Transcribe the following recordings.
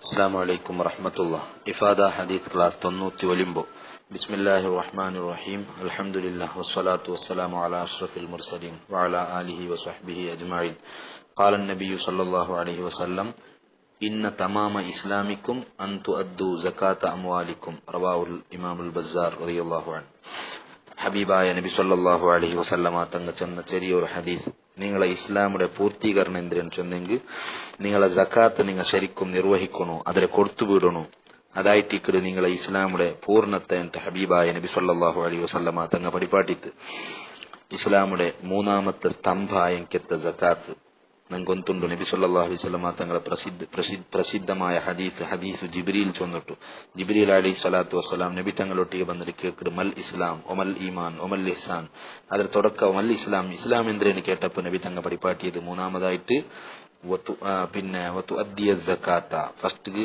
അസ്സലാമു അലൈക്കും വറഹ്മത്തുള്ളാഹി. ഇഫാദ ഹദീസ് ക്ലാസ് 90 ഒലിമ്പോ. ബിസ്മില്ലാഹിർ റഹ്മാനിർ റഹീം. അൽഹംദുലില്ലാഹി വസ്സലാത്തു വസ്സലാമു അലാ അഷ്റഫിൽ മുർസലീൻ വഅലാ ആലിഹി വസ്വഹ്ബിഹി അജ്മഈൻ. ഖാല അൻ-നബിയ്യു സ്വല്ലല്ലാഹു അലൈഹി വസല്ലം ഇന്ന തമാമ ഇസ്ലാമിക്കും അൻ തുഅദ്ദു സകാത അംവാലിക്കും. റവാഹുൽ ഇമാമുൽ ബസ്സാർ റളിയല്ലാഹു അൻഹു. ഹബീബായ നബി സ്വല്ലല്ലാഹു അലൈഹി വസല്ലമ തങ്ങൾ ചെന്ന ചെറിയൊരു ഹദീസ്. നിങ്ങളെ ഇസ്ലാമുടെ പൂർത്തീകരണം എന്തിനെന്ന് ചൊന്നെങ്കിൽ നിങ്ങളെ സക്കാത്ത് നിങ്ങൾ ശരിക്കും നിർവഹിക്കണോ, അതിലെ കൊടുത്തുവിടണോ, അതായിട്ടിക്കട് നിങ്ങളെ ഇസ്ലാമുടെ പൂർണ്ണത്തെ എന്റെ ഹബീബായ നബി സ്വല്ലല്ലാഹു അലൈഹി വസല്ലമ തങ്ങൾ പഠിപ്പാട്ടിത്ത്. ഇസ്ലാമുടെ മൂന്നാമത്തെ സ്തംഭായങ്കത്തെ സക്കാത്ത് ನಂಗೊಂತುಂಡು ನಬಿ ಸಲ್ಲಲ್ಲಾಹು ಅಲೈಹಿ ವಸಲ್ಲಮ ತಂಗಳ ಪ್ರಸಿದ್ಧമായ ಹದೀಸು ಜಿಬ್ರೀಲ್ ಚೊಂದೊಟ್ಟು. ಜಿಬ್ರೀಲ್ ಅಲೈಹಿ ಸಲಾತು ವಸ್ಸಲಾಂ ನಬಿ ತಂಗಳೊಟ್ಟಿಗೆ ಬಂದರೆ ಕೇಳ್ಕಡು ಮಲ್ ಇಸ್ಲಾಂ ಒಮಲ್ ಈಮಾನ್ ಒಮಲ್ ಇಹ್ಸಾನ್. ಅದರ ತೊಡಕ ಮಲ್ ಇಸ್ಲಾಂ, ಇಸ್ಲಾಂ ಎಂದ್ರೇನು ಕೇಟಪ್ಪ ನಬಿ ತಂಗ ಪಡಿಪಾಟಿಯದು. മൂന്നാമതായിട്ട് അദ്ദിയ സക്കാത്ത. ഫസ്റ്റ്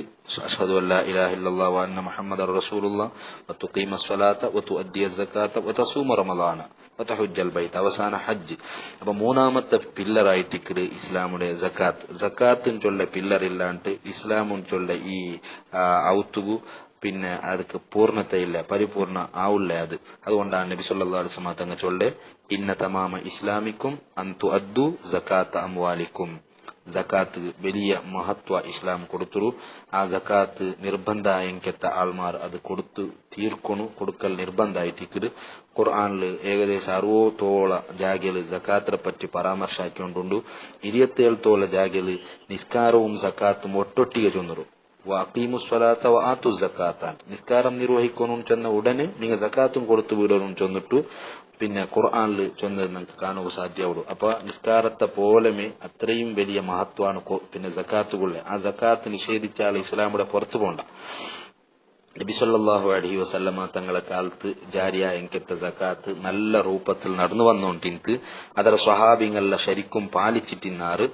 അഷ്ഹദു അല്ലാ ഇലാഹ ഇല്ലല്ലാഹു വ അന്ന മുഹമ്മദർ റസൂലുള്ളാഹ് വതുഖീമ സ്വലാത്ത വതുഅദ്ദിയ സക്കാത്ത വതസൂമ റമളാന വതഹജ്ജൽ ബൈത്ത്. അവസാന ഹജ്ജ്. അപ്പൊ മൂന്നാമത്തെ പില്ലറായിട്ട് ഇസ്ലാമുടെ സക്കാത്ത്. സക്കാത്തിൻ ചൊല്ല പില്ലർ ഇല്ലാണ്ട് ഇസ്ലാമുൻ ചൊല്ല ഈ ഔത്തുകു പിന്നെ ಅದಕ್ಕೆ പൂർണ്ണത ഇല്ല, പരിപൂർണ ആവില്ല. അതുകൊണ്ടാണ് നബി സല്ലല്ലാഹു അലൈഹി വസല്ലം തങ്ങൾ ചൊല്ലെ ഇന്ന തമാമ ഇസ്ലാമിക്കും അൻ തുഅദ്ദു സകാത്ത അംവാലിക്കും. ജക്കാത്ത് വലിയ മഹത്വ ഇസ്ലാം കൊടുത്തു. ആ ജക്കാത്ത് നിർബന്ധ എങ്കെത്ത ആൾമാർ അത് കൊടുത്തു തീർക്കൊണു, കൊടുക്കൽ നിർബന്ധമായിട്ടിക്കട്. ഖുർആനില് ഏകദേശം 60 ജാഗല് ജക്കാത്തിനെ പറ്റി പരാമർശാക്കിക്കൊണ്ടുണ്ട്. 27 ജാഗല് നിസ്കാരവും ജക്കാത്തും ഒട്ടൊട്ടിಗೆ ചൊന്നರು. വഅഖീമുസ്സലാത്ത വആതു സക്കാത്ത. നിസ്കാരം നിർവഹിക്കുന്നു ചെന്ന ഉടനെ നിങ്ങൾ സക്കാത്തും കൊടുത്തു വിടണം ചെന്നിട്ടു പിന്നെ ഖുർആനിൽ ചൊന്നത് നമുക്ക് കാണുക സാധ്യമാവുള്ളൂ. അപ്പൊ നിസ്കാരത്തെ പോലെമേ അത്രയും വലിയ മഹത്വമാണ് പിന്നെ സക്കാത്തുകളെ. ആ സക്കാത്ത് നിഷേധിച്ചാൽ ഇസ്ലാമിയുടെ പുറത്തു പോണ്ട. നബി സല്ലല്ലാഹു അലൈഹി വസല്ലമ തങ്ങളെ കാലത്ത് ജാരിയ എങ്കത്തെ സക്കാത്ത് നല്ല രൂപത്തിൽ നടന്നു വന്നോണ്ടിക്ക് അതര സ്വഹാബിങ്ങളെ ശരിക്കും പാലിച്ചിട്ടിന്നാറ്.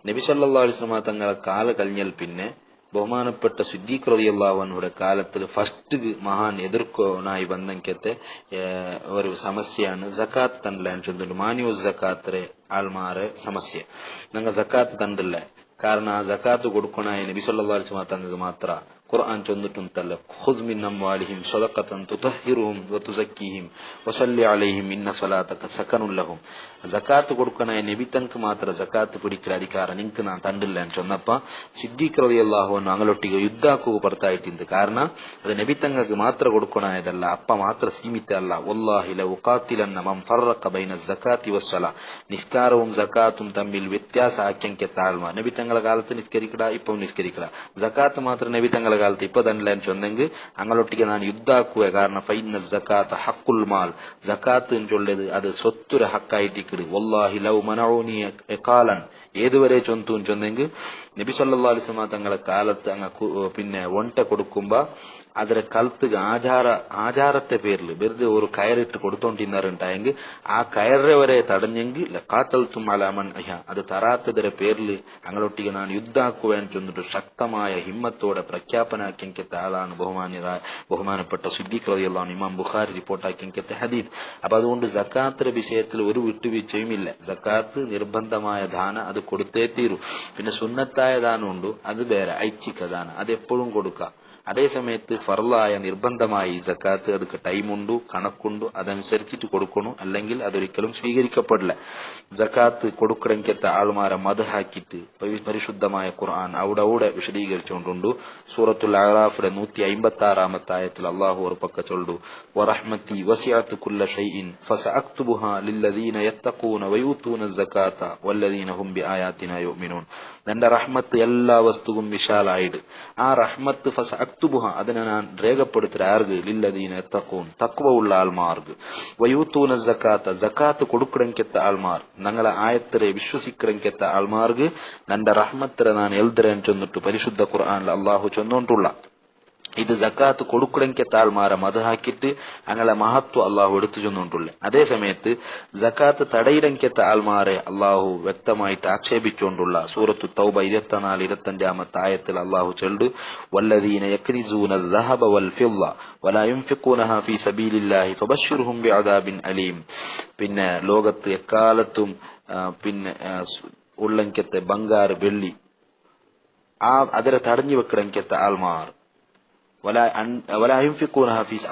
നബി സല്ലല്ലാഹു അലൈഹി വസല്ലമ തങ്ങളെ കാല കഴിഞ്ഞാൽ പിന്നെ ബഹുമാനപ്പെട്ട സിദ്ദീഖ് റളിയല്ലാഹു അൻഹുടെ കാലത്തിൽ ഫസ്റ്റ് മഹാൻ എതിർക്കോനായി വന്നെങ്കത്തെ ഒരു സമസ്യയാണ് സക്കാത്ത് തണ്ടില്ല ചൊല്ലുണ്ട്. മാന്യു സക്കാത്തറെ ആൾമാരെ സമസ്യ ഞങ്ങൾ സക്കാത്ത് തണ്ടില്ല. കാരണം ആ സക്കാത്ത് കൊടുക്കണായ നബി സല്ലല്ലാഹു അലൈഹി വസല്ലം തങ്ങൾക്ക് മാത്ര ഖുർആൻ ചൊന്നിട്ടുണ്ടല്ലോ, ഖുദ് മിൻ അംവാലിഹിം സദഖതൻ തുതഹിറുഹും വതുസക്കിഹിം വസല്ലി അലൈഹിം ഇന്ന സ്വലാതക സകനുൽ ലഹും. സക്കാത്ത് കൊടുക്കണായ നബി തങ്ങൾക്ക് മാത്ര സക്കാത്ത് പിടിക്കൽ അധികാരം നിങ്ങൾക്ക് നാൻ തണ്ടില്ല എന്ന് ചൊന്നപ്പ സിദ്ദീഖ് റളിയല്ലാഹു അൻഹു അങ്ങലൊಟ್ಟಿಗೆ ಯುದ್ಧಕ್ಕೂ ಬರ್ತಾಯಿಟ್ಟಿಂದು. ಕಾರಣ ಅದು ನಬಿ ತಂಗಕ್ಕೆ ಮಾತ್ರ ಕೊಡ್ಕೊಣಾಯದಲ್ಲ, ಅಪ್ಪ ಮಾತ್ರ ಸೀಮಿತ ಅಲ್ಲ. ವಲ್ಲಾಹಿ ಲೌ ಉಕಾತಿಲನ್ನ ಮನ್ ಫರ್ರಕ ಬೈನ ಜಕಾತಿ ವಸ್ಸಲಾ. നിസ്കാരവും സക്കാത്തും തമ്മിൽ വ്യത്യാസ ആക്കിയ താഴ്മ. നബി തങ്ങളെ കാലത്ത് നിസ്കരിക്കട, ഇപ്പം നിസ്കരിക്കട. സക്കാത്ത് മാത്രം നബി തങ്ങളെ കാലത്ത് ഇപ്പൊ തന്നെ ചൊന്നെങ്കിൽ അങ്ങോട്ടേക്ക് ഞാൻ യുദ്ധാക്കുക. കാരണം ഫൈന സക്കാത്ത് ഹക്കുൽ മാൽ. സക്കാത്ത് ചൊല്ലത് അത് സ്വത്തുര ഹക്കായിട്ടിക്കട്. വല്ലാഹി ലൗ മനഊനി ഇഖാലൻ. ഏതുവരെ ചൊന്തു ചൊന്നെങ്കിൽ നബി സല്ലല്ലാഹു അലൈഹി വസല്ലം തങ്ങളെ കാലത്ത് അങ്ങ് പിന്നെ ഒണ്ട കൊടുക്കുമ്പോ ಅದರ ಕಲ್ತಿಗೆ ആചാരത്തെ പേരിൽ വെറുതെ ഒരു കയറിട്ട് കൊടുത്തോണ്ടിരുന്നാറുണ്ടായെങ്കിൽ ആ കയറവരെ തടഞ്ഞെങ്കിൽ കാത്തൽത്തും അലാമൻ അത് തറാത്തതിര പേരിൽ അങ്ങോട്ടേക്ക് ഞാൻ യുദ്ധാക്കുവാൻ ചെന്നിട്ട് ശക്തമായ ഹിമ്മത്തോടെ പ്രഖ്യാപനാക്കിയത്തെ ആളാണ് ബഹുമാനപ്പെട്ട സിദ്ദീഖ് റളിയല്ലാഹു അൻഹു. ഇമാം ബുഖാരി റിപ്പോർട്ടാക്കിയത്തെ ഹദീസ്. അപ്പൊ അതുകൊണ്ട് സക്കാത്തിന്റെ വിഷയത്തിൽ ഒരു വിട്ടുവീഴ്ചയും ഇല്ല. സക്കാത്ത് നിർബന്ധമായ ദാന അത് കൊടുത്തേ തീരൂ. പിന്നെ സുന്നത്തായ ദാനമുണ്ട്, അത് വേറെ ഐച്ഛിക ദാന, അത് എപ്പോഴും കൊടുക്കാം. അതേ സമയത്ത് ഫർളായ നിർബന്ധമായി സക്കാത്ത് ಅದಕ್ಕೆ ടൈമുണ്ട്, കണക്കുണ്ട്, അതനുസരിച്ചിട്ട് കൊടുക്കണം, അല്ലെങ്കിൽ അതൊരിക്കലും സ്വീകരിക്കപ്പെടില്ല. സക്കാത്ത് കൊടുക്കണമെങ്കിൽ ആൾമാരെ മദ് ഹാക്കിയിട്ട് പരിശുദ്ധമായ ഖുർആൻ അവിടെ വിശദീകരിച്ചുകൊണ്ടുണ്ട്. സൂറത്തുൽ അഅറാഫിലെ 156 ആയത്തിൽ അല്ലാഹു ഒരു പക്ക ചൊല്ലു, വറഹ്മതി വസിഅത് കുല്ല ഷൈഇൻ ഫസഅക്തുബുഹാ ലില്ലദീന യത്തഖൂന വയൂതൂന സകാത വല്ലദീന ഹും ബിആയാതിനാ യുഅ്മിനൂൻ. എന്റെ റഹ്മത്ത് എല്ലാ വസ്തുവും വിശാലായിട്ട് ആ റഹ്മത്ത് ഫസഅക്തുബുഹ അതിനെ ഞാൻ രേഖപ്പെടുത്തുക. ആർക്ക്? ലില്ലദീന യത്തഖൂൻ, തഖ്വ ഉള്ള ആൾമാർക്ക്. വയൂതൂന സകാത സകാത്ത് കൊടുക്കണമെങ്കിൽ ആൾമാർ, ഞങ്ങളെ ആയത്തിനെ വിശ്വസിക്കണമെങ്കിൽ ആൾമാർക്ക് എന്റെ റഹ്മത്തിനെ ഞാൻ എൽദരൻ ചൊന്നിട്ട് പരിശുദ്ധ ഖുർആനിൽ അല്ലാഹു ചൊന്നുകൊണ്ടുള്ള ഇത് സക്കാത്ത് കൊടുക്കണമെങ്കിൽ ആൾമാരെ മദ് ഹാക്കിയിട്ട് അങ്ങനെ മഹത്വം അള്ളാഹു എടുത്തു ചെന്നുകൊണ്ടുള്ള. അതേ സമയത്ത് സക്കാത്ത് തടയിടങ്കത്തെ ആൾമാരെ അള്ളാഹു വ്യക്തമായിട്ട് ആക്ഷേപിച്ചുകൊണ്ടുള്ള സൂറത്തു തൗബ 24-25 ആയത്തിൽ അള്ളാഹു ചൊല്ലു, വല്ലദീന യക്നിസൂന الذهب والفضة ولا ينفقونها في سبيل الله فبشرهم بعذاب أليم. പിന്നെ ലോകത്ത് എക്കാലത്തും പിന്നെ ഉള്ളങ്കത്തെ ബംഗാർ വെള്ളി ಅದರ ತಡഞ്ഞു വെക്കడంക്കെത്ത ആൾമാർ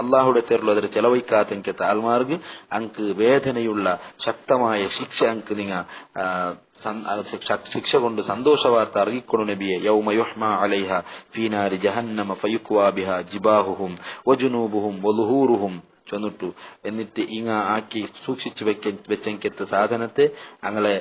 അള്ളാഹുടെ തെരുളു അതിൽ ചെലവഴിക്കാത്തെങ്കത്തെ ആൾമാർക്ക് അങ്ക് വേദനയുള്ള ശക്തമായ ശിക്ഷ അങ്ക് നിങ്ങ ശിക്ഷ കൊണ്ട് സന്തോഷ വാർത്ത അറിയിക്കൊണ്ടു നബിയെ. യൗമ യുഹ്മാ അലൈഹ ഫീ നാരി ജഹന്നമ ഫയുക്വാ ബിഹാ ജിബാഹുഹും വജുനൂബുഹും വളുഹൂറുഹും ചൊന്നിട്ടു. എന്നിട്ട് ഇങ്ങ ആക്കി സൂക്ഷിച്ചു വെച്ചെങ്കത്തെ സാധനത്തെ അങ്ങളെ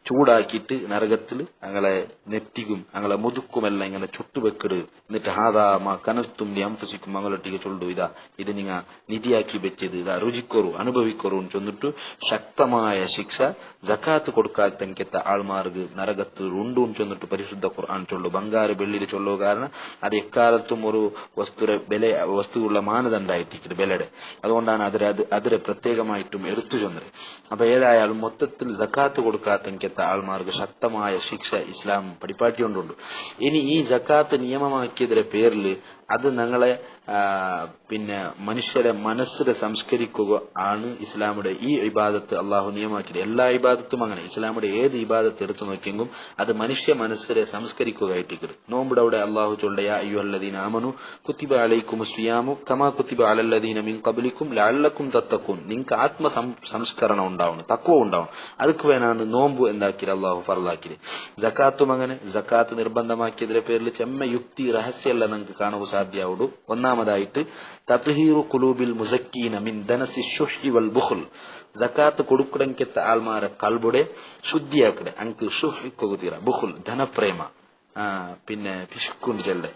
ചൂടാക്കിയിട്ട് നരകത്തിൽ അങ്ങളെ നെറ്റിക്കും അങ്ങളെ മുതുക്കുമെല്ലാം ഇങ്ങനെ ചുട്ടുവെക്കിട്. എന്നിട്ട് ഹാദാ കനസ്തും അംഫസിക്കും അങ്ങളൊട്ടിക്ക് ചൊല്ലു, ഇതാ ഇത് നിങ്ങ നിധിയാക്കി വെച്ചത്, ഇതാ രുചിക്കൊറു അനുഭവിക്കൊറു ചൊന്നിട്ടു ശക്തമായ ശിക്ഷ ജക്കാത്ത് കൊടുക്കാത്തെങ്കത്തെ ആൾമാർക്ക് നരകത്തിൽ ഉണ്ടു ചൊന്നിട്ട് പരിശുദ്ധ ഖുർആൻ ചൊല്ലു. ബംഗാറ് വെള്ളിയിൽ ചൊല്ലു. കാരണം അത് എക്കാലത്തും ഒരു വസ്തുവുള്ള മാനദണ്ഡമായിട്ടിരിക്കുന്നത് വിലയുടെ. അതുകൊണ്ടാണ് അതിരെ പ്രത്യേകമായിട്ടും എടുത്തു ചൊന്നത്. അപ്പൊ ഏതായാലും മൊത്തത്തിൽ ജക്കാത്ത് കൊടുക്കാത്തെങ്കത്തെ ആൾമാർക്ക് ശക്തമായ ശിക്ഷ ഇസ്ലാം പഠിപ്പാട്ടിക്കൊണ്ടുണ്ട്. ഇനി ഈ ജക്കാത്ത് നിയമമാക്കിയതിന്റെ പേരിൽ അത് ഞങ്ങളെ മനുഷ്യരെ മനസ്സിനെ സംസ്കരിക്കുക ആണ് ഇസ്ലാമുടെ ഈ ഇബാദത്ത് അള്ളാഹു നിയമമാക്കിയത്. എല്ലാ ഇബാദത്തും അങ്ങനെ. ഇസ്ലാമുടെ ഏത് ഇബാദത്ത് എടുത്തു നോക്കിയെങ്കിലും അത് മനുഷ്യ മനസ്സിനെ സംസ്കരിക്കുകയായിട്ടിരിക്കും. നോമ്പുടെ അവിടെ അള്ളാഹു ചൊല്ലയാ അയ്യുഹല്ലദീന ആമനു കുത്തിബ അലൈക്കുമുസ് സിയാമു കമാ കുത്തിബ അലല്ലദീന മിൻ ഖബ്ലിക്കും ലഅല്ലക്കും തത്തഖൂൻ. നിങ്ങൾക്ക് ആത്മ സംസ്കരണം ഉണ്ടാവണം, തഖ്വ ഉണ്ടാവണം. അതുക്ക് വേണാണ് നോമ്പ് എന്താക്കിയത് അള്ളാഹു ഫർദാക്കിയത്. ജക്കാത്തും അങ്ങനെ. ജക്കാത്ത് നിർബന്ധമാക്കിയതിന്റെ പേരിൽ ചെമ്മ യുക്തി രഹസ്യമല്ല നിങ്ങൾക്ക് കാണുക സാധ്യമാവുള്ളൂ. ഒന്നാമതായിട്ട് തത്ഹീറു ഖുലൂബിൽ മുസക്കീന മിൻ ദനസി ശുഹി വൽ ബുഖ്ൽ. ജക്കാത്ത് കൊടുക്കടങ്കെത്ത ആൾമാരെ കൽബുടെ ശുദ്ധിയാക്കടെ. അങ്ക് ഷുഹിക്കൊകുതീറ ബുഖുൽ ധനപ്രേമ, പിശുക്കുണ്ട് ചെല്ലെ,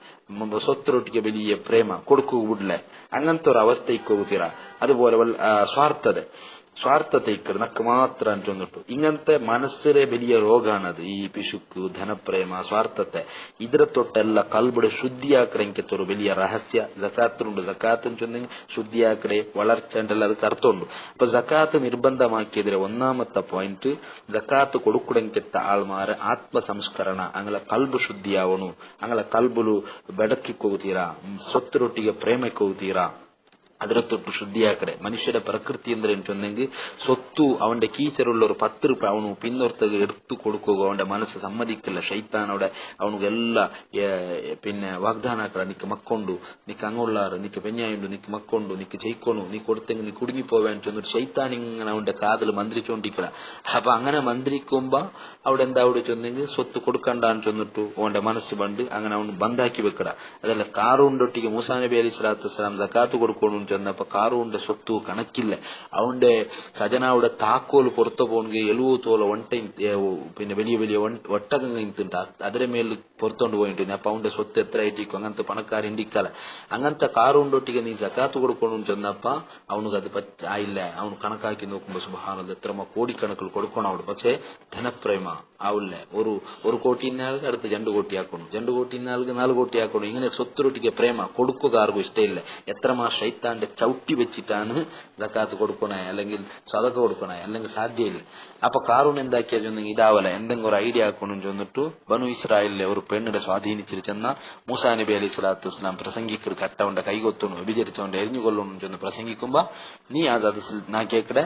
സ്വത്തിരൊട്ടിക്ക് വലിയ പ്രേമ കൊടുക്കുക വിടില്ല, അങ്ങനത്തെ ഒരു അവസ്ഥയ്ക്കൊകുതീറ. അതുപോലെ സ്വാർത്ഥതയ്ക്ക് നക്ക് മാത്രം ചൊന്നിട്ടു. ഇങ്ങനത്തെ മനസ്സിലെ വലിയ രോഗാണത് ഈ പിശുക്ക്, ധനപ്രേമ, സ്വാർത്ഥത്തെ. ഇതിനെ തൊട്ടെല്ലാം കൽബുടെ ശുദ്ധിയാക്കടെങ്കത്തെ ഒരു വലിയ രഹസ്യ ജക്കാത്തിലുണ്ട്. ജക്കാത്തിന് ചൊന്നെങ്കിൽ ശുദ്ധിയാക്കടെ വളർച്ച ഉണ്ടല്ലോ, അത് അർത്ഥമുണ്ട്. അപ്പൊ ജക്കാത്ത് നിർബന്ധമാക്കിയതിലെ ഒന്നാമത്തെ പോയിന്റ് ജക്കാത്ത് കൊടുക്കുടെങ്കത്തെ ആൾമാരെ ആത്മസംസ്കരണ, അങ്ങനെ കൽബ് ശുദ്ധിയാവണു, അങ്ങനെ കൽബുಲು ಬೆಡಕಿಕ್ಕೋಗುತ್ತೀರಾ, സ്വത്തിരൊಟ್ಟಿಗೆ ಪ್ರೇಮಕ್ಕೋಗುತ್ತೀರಾ, അതിനെ തൊട്ട് ശുദ്ധിയാക്കടെ. മനുഷ്യരുടെ പ്രകൃതി എന്തെന്ന് ചൊന്നെങ്കിൽ സ്വത്തു അവന്റെ കീച്ചറുള്ള ഒരു 10 രൂപ അവನು പിന്നോർത്തക്ക് എടുത്തു കൊടുക്കുക അവന്റെ മനസ്സ് സമ്മതിക്കില്ല. ഷൈത്താൻ അവിടെ അവനുಗೆಲ್ಲ വാഗ്ദാನ ಹಾಕಡ, ನಿಕ್ಕೆ ಮಕ್ಕೊಂಡು ನಿಕ್ಕೆ അങ്ങുള്ളാറ്, നിക്ക് പെഞ്ഞായുണ്ട്, നിക്ക് മക്കൊണ്ട്, നിക്ക് ചെയ്ക്കോണു, നീ കൊടുത്തെങ്കിൽ നീ കുടുങ്ങിപ്പോവാൻ ചൊന്നിട്ട് ഷൈത്താൻ ഇങ്ങനെ അവന്റെ കാതിൽ മന്ത്രിച്ചോണ്ടിരിക്കല. അപ്പൊ അങ്ങനെ മന്ത്രിക്കുമ്പോ അവിടെ എന്താ അവിടെ ചൊന്നെങ്കിൽ സ്വത്ത് കൊടുക്കണ്ടാന്ന് ചൊന്നിട്ടു അവന്റെ മനസ്സ് ബണ്ട് അങ്ങനെ അവನು ಬಂದಾಕಿ വെക്കട. അതല്ല കാറൂണ്ടൊട്ടിಗೆ മൂസാ നബി അലൈഹി സ്വലാത്തു വസ്സലാം സക്കാത്ത് കൊടുക്കണു ചെന്നപ്പോ കാറൂന്റെ സ്വത്ത് കണക്കില്ല. അവന്റെ ഖജനാവുടെ താക്കോല് പുറത്തു പോകണമെങ്കിൽ 70 തോല വലിയ വലിയ ഒട്ടകങ്ങൾ നിന്നിട്ടുണ്ട്. അതിരെ മേൽ പുറത്തോണ്ട് പോയിട്ട് അപ്പൊ അവന്റെ സ്വത്ത് എത്ര ആയിട്ടിരിക്കും. അങ്ങനത്തെ പണക്കാരിണ്ടിക്കല. അങ്ങനത്തെ കാറുണ്ടൊട്ടിಗೆ നീ സക്കാത്ത് കൊടുക്കണമെന്ന് ചെന്നപ്പ അവനക്ക് അത് ആയില്ല. അവന് കണക്കാക്കി നോക്കുമ്പോ സുബ്ഹാനല്ലാഹ് എത്ര കോടിക്കണക്കിൽ കൊടുക്കണം അവിടെ. പക്ഷെ ധനപ്രേമ ആവില്ല. ഒരു കോട്ടിനാൾക്ക് അടുത്ത് 2 കോടി ആക്കണം, 2 കോട്ടിനാൾക്ക് 4 കോടി ആക്കണം. ഇങ്ങനെ സ്വത്തിരൊട്ടിಗೆ പ്രേമ കൊടുക്കുക ആർക്കും ഇഷ്ടമില്ല. എത്രമാ ഷൈത്താന്റെ ചവിട്ടി വെച്ചിട്ടാണ് സക്കാത്ത് കൊടുക്കണേ, അല്ലെങ്കിൽ സദഖ കൊടുക്കണേ, അല്ലെങ്കിൽ സാധ്യയില്ല. അപ്പൊ കാറൂൺ എന്താക്കിയാ ചൊന്നെങ്കിൽ ഇതാവല എന്തെങ്കിലും ഒരു ഐഡിയ ആക്കണമെന്ന് ചൊന്നിട്ടു ബനു ഇസ്രായേലിലെ ഒരു പെണ്ണിനെ സ്വാധീനിച്ചിട്ട് ചെന്ന മൂസാ നബി അലൈഹി സ്വലാത്തു വസ്സലാം പ്രസംഗിക്കൽ കട്ടവന്റെ കൈകൊത്തുന്നു, വ്യഭിചരിച്ചവന്റെ എരിഞ്ഞുകൊള്ളണം ചെന്ന് പ്രസംഗിക്കുമ്പോ നീ അത് നാ കേക്കടെ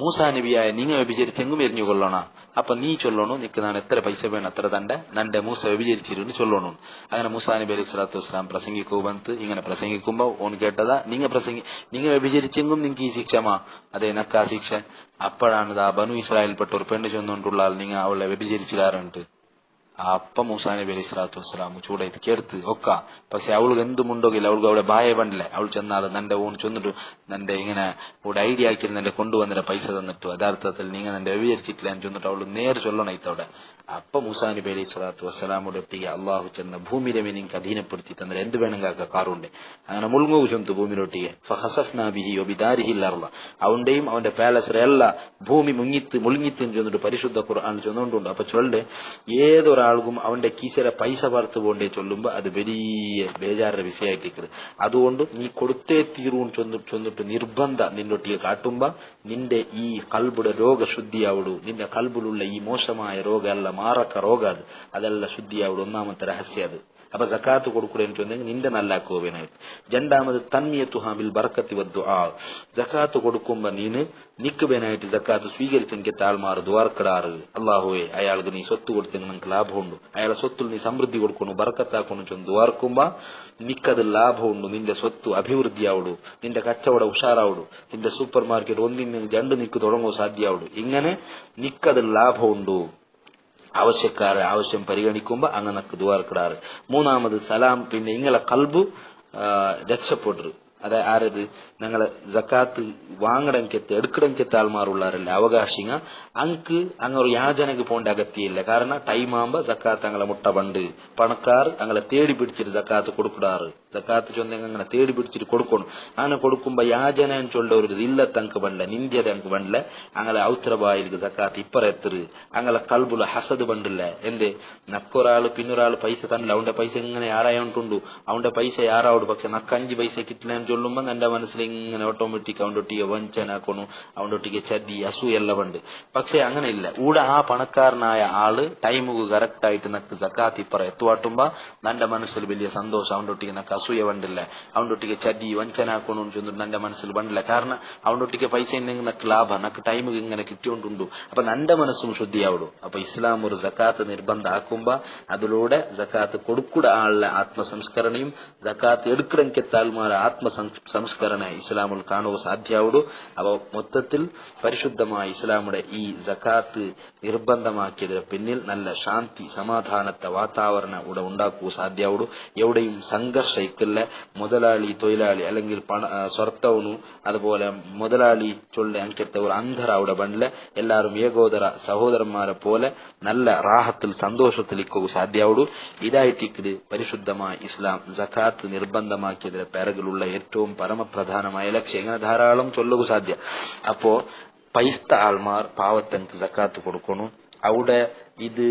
മൂസാ നബിയായ നിങ്ങൾ വ്യഭിചരിച്ചെങ്കും എരിഞ്ഞുകൊള്ളണ. അപ്പൊ നീ ചൊല്ലണു നിക്ക് ഞാൻ എത്ര പൈസ വേണം അത്ര തന്റെ നന്റെ മൂസ വ്യഭിചരിച്ചിരുന്ന് ചൊല്ലണു. അങ്ങനെ മൂസാ നബി അലൈഹി സ്വലാത്തു വസ്സലാം പ്രസംഗിക്കൂ ബന്ത്. ഇങ്ങനെ പ്രസംഗിക്കുമ്പോ ഓൻ കേട്ടതാ നിങ്ങൾ വ്യഭിചരിച്ചെങ്കും നിങ്ങൾക്ക് ഈ ശിക്ഷമാ, അതെ നക്കാ ശിക്ഷ. അപ്പോഴാണ് ആ ബനു ഇസ്രായേൽപ്പെട്ട ഒരു പെണ്ണ് ചെന്നുകൊണ്ടുള്ള ആൾ നിങ്ങൾ അവളെ വ്യഭിചരിച്ചിടാറുണ്ട്. അപ്പൊ മൂസാ നബി അലൈഹി സ്വലാത്തു വസ്സലാം ചൂടായിട്ട് കേർത്ത് ഒക്ക. പക്ഷെ അവൾക്ക് എന്തുമുണ്ടോകില്ല, അവൾക്ക് അവിടെ ബായ പണ്ടില്ല. അവൾ ചെന്നാൽ നന്റെ ഓൺ ചെന്നിട്ടു നന്റെ ഇങ്ങനെ ഇവിടെ ഐഡിയ ആക്കി നന്റെ കൊണ്ടുവന്നിട്ട് പൈസ തന്നിട്ടു യഥാർത്ഥത്തിൽ നിങ്ങൾ നന്റെ വ്യഭിചരിച്ചിട്ടില്ല എന്ന് ചെന്നിട്ട് അവൾ നേരെ ചൊല്ലണം ഇത്തവിടെ. അപ്പൊ മൂസാ നബി അലൈഹി സ്വലാത്തു വസ്സലാമോട് ഒട്ടിಗೆ അള്ളാഹു ചെന്ന ഭൂമിയിലെ നിങ്ങൾക്ക് അധീനപ്പെടുത്തി തന്നെ എന്ത് വേണമെങ്കിൽ കാറുണ്ട്. അങ്ങനെ മുൾങ്ങു ചെന്തു ഭൂമിയിലൊട്ടിಗೆ ഫഖസഫ്നാ ബിഹി വബിദാരിഹിൽ അർള. അവന്റെയും അവന്റെ പാലസിലെ എല്ലാ ഭൂമി മുങ്ങിത്ത് ചെന്നിട്ട് പരിശുദ്ധ ഖുർആൻ ചെന്നുകൊണ്ടുണ്ട്. അപ്പൊ ചൊല്ലെ ഏതൊരാൾക്കും അവന്റെ കീശയിലെ പൈസ പാർത്ത് പോണ്ടേ ചൊല്ലുമ്പോ അത് വലിയ ബേജാറിന്റെ വിഷയമായിട്ടിരിക്കുന്നത്. അതുകൊണ്ട് നീ കൊടുത്തേ തീരൂന്ന് ചൊന്നിട്ട് നിർബന്ധ നിന്നൊട്ടിಗೆ കാട്ടുമ്പോ നിന്റെ ഈ കൽബുടെ രോഗശുദ്ധിയാവിടൂ. നിന്റെ കൽബിലുള്ള ഈ മോശമായ രോഗം അല്ല, മാറക്ക രോഗ അതെല്ലാം ശുദ്ധിയാവിടും. ഒന്നാമത്തെ രഹസ്യം അത്. അപ്പൊ സക്കാത്ത് കൊടുക്കൂടെന്ന് ചൊന്നെങ്കിൽ നിന്റെ നല്ലാക്കുവേനായിട്ട്. രണ്ടാമത് തന്മിയത്തുഹാ ബിൽ ബറക്കത്തി വദ്ദുആ, സക്കാത്ത് കൊടുക്കുമ്പോ നീന് നിക്കുവേനായിട്ട് സക്കാത്ത് സ്വീകരിച്ചെങ്കിൽ താഴ്മാർ ദ്വാർക്കിടാറ്, അള്ളാഹുവേ അയാൾക്ക് നീ സ്വത്ത് കൊടുത്തെങ്കിൽ നിനക്ക് ലാഭമുണ്ട്, അയാളെ സ്വത്തിൽ നീ സമൃദ്ധി കൊടുക്കണം ബറക്കത്താക്കണം ചൊന്ന് ദ്വാർക്കുമ്പോ നിക്കത് ലാഭമുണ്ട്, നിന്റെ സ്വത്ത് അഭിവൃദ്ധിയാവുള്ളൂ, നിന്റെ കച്ചവടം ഉഷാറാവുള്ളൂ, നിന്റെ സൂപ്പർ മാർക്കറ്റ് ഒന്നിന് രണ്ട് നിക്ക് തുടങ്ങുക സാധ്യമാവുള്ളൂ. ഇങ്ങനെ നിക്കത് ലാഭമുണ്ടോ ആവശ്യക്കാരെ ആവശ്യം പരിഗണിക്കുമ്പോ അങ്ങനക്ക് ദ്വാർക്കിടാറ്. മൂന്നാമത് സലാം, പിന്നെ ഇങ്ങളെ കൽബ് രക്ഷപ്പെട്ടു. അതെ ആരത് ഞങ്ങളെ ജക്കാത്ത് വാങ്ങടങ്കെത്ത് എടുക്കടങ്കെത്ത് ആൾമാറുള്ളവരല്ല അവകാശിങ്ങ അങ്ക് അങ്ങൊരു യാചനക്ക് പോണ്ട അഗത്യമില്ല. കാരണം ടൈം ആകുമ്പോ ജക്കാത്ത് അങ്ങളെ മുട്ട പണ്ട് പണക്കാർ അങ്ങളെ തേടി പിടിച്ചിട്ട് ജക്കാത്ത് കൊടുക്കിടാറ്. ജക്കാത്ത് ചൊന്നെങ്കിൽ അങ്ങനെ തേടി പിടിച്ചിട്ട് കൊടുക്കണം. അങ്ങനെ കൊടുക്കുമ്പോ യാചന ചൊല്ല ഒരു ഇല്ലത്തങ്ക് പണ്ടല്ല നിന്ത്യത അങ്ക് പണ്ടല്ല അങ്ങളെ ഔത്രബായിക്ക് ജക്കാത്ത് ഇപ്പറെത്തറ് അങ്ങളെ കൽബുല ഹസദ് പണ്ടില്ല. എന്തേ നക്കൊരാള് പിന്നൊരാള് പൈസ തന്നില്ല, അവന്റെ പൈസ ഇങ്ങനെ ആരായോണ്ടുണ്ടു, അവന്റെ പൈസ ആറാവോട്, പക്ഷെ നക്ക് 5 പൈസ കിട്ടില്ല ചൊല്ലുമ്പോ എന്റെ മനസ്സിൽ ഇങ്ങനെ ഓട്ടോമാറ്റിക് അവന്റെ ഒട്ടിಗೆ വഞ്ചനാക്കണു, അവന്റെ ഒട്ടിಗೆ ചതി അസൂയെല്ലാം ഉണ്ട്. പക്ഷെ അങ്ങനെ ഇല്ല. ഇവിടെ ആ പണക്കാരനായ ആള് ടൈമുക്ക് കറക്റ്റ് ആയിട്ട് നക്ക് സക്കാത്ത് ഇപ്പറ എത്തുവാട്ടുമ്പോ എന്റെ മനസ്സിൽ വലിയ സന്തോഷം. അവന്റെ ഒട്ടിಗೆ നക്ക് അസൂയ വണ്ടില്ല, അവന്റെ ഒട്ടിಗೆ ചതി വഞ്ചനാക്കണു ചൊന്നിട്ട് എന്റെ മനസ്സിൽ വണ്ടില്ല. കാരണം അവന്റെ ഒട്ടിಗೆ പൈസ ഉണ്ടെങ്കിൽ നക്ക് ലാഭം, നക്ക് ടൈമുക്ക് ഇങ്ങനെ കിട്ടിയോണ്ടുണ്ടു. അപ്പൊ എന്റെ മനസ്സും ശുദ്ധിയാവുള്ളൂ. അപ്പൊ ഇസ്ലാം ഒരു സക്കാത്ത് നിർബന്ധ ആക്കുമ്പോ അതിലൂടെ സക്കാത്ത് കൊടുക്കുന്ന ആളുടെ ആത്മസംസ്കരണയും സക്കാത്ത് എടുക്കടങ്കെത്താൽമാരെ സംസ്കരണ ഇസ്ലാമിൽ കാണുക സാധ്യമാവുള്ളൂ. അപ്പൊ മൊത്തത്തിൽ പരിശുദ്ധമായ ഇസ്ലാമുടെ ഈ സക്കാത്ത് നിർബന്ധമാക്കിയതിന് പിന്നിൽ നല്ല ശാന്തി സമാധാനത്തെ വാതാവരണ ഇവിടെ ഉണ്ടാക്കുക സാധ്യമാവുള്ളൂ. എവിടെയും സംഘർഷിക്കില്ല. മുതലാളി തൊഴിലാളി അല്ലെങ്കിൽ സ്വർത്തവണു അതുപോലെ മുതലാളി ചൊല്ല അങ്കത്തെ ഒരു അന്ധര അവിടെ ബണ്ടില്ല. എല്ലാവരും ഏകോദര സഹോദരന്മാരെ പോലെ നല്ല റാഹത്തിൽ സന്തോഷത്തിലേക്ക് സാധ്യമാവുള്ളൂ. ഇതായിട്ട് പരിശുദ്ധമായ ഇസ്ലാം സക്കാത്ത് നിർബന്ധമാക്കിയതിന് പിറകിലുള്ള ഏറ്റവും പരമപ്രധാനമായ ലക്ഷ്യം. ഇങ്ങനെ ധാരാളം ചൊല്ലുക സാധ്യ. അപ്പോ പൈസ ആൾമാർ പാവത്തങ്ക് സക്കാത്ത് കൊടുക്കണം. അവിടെ ഇത്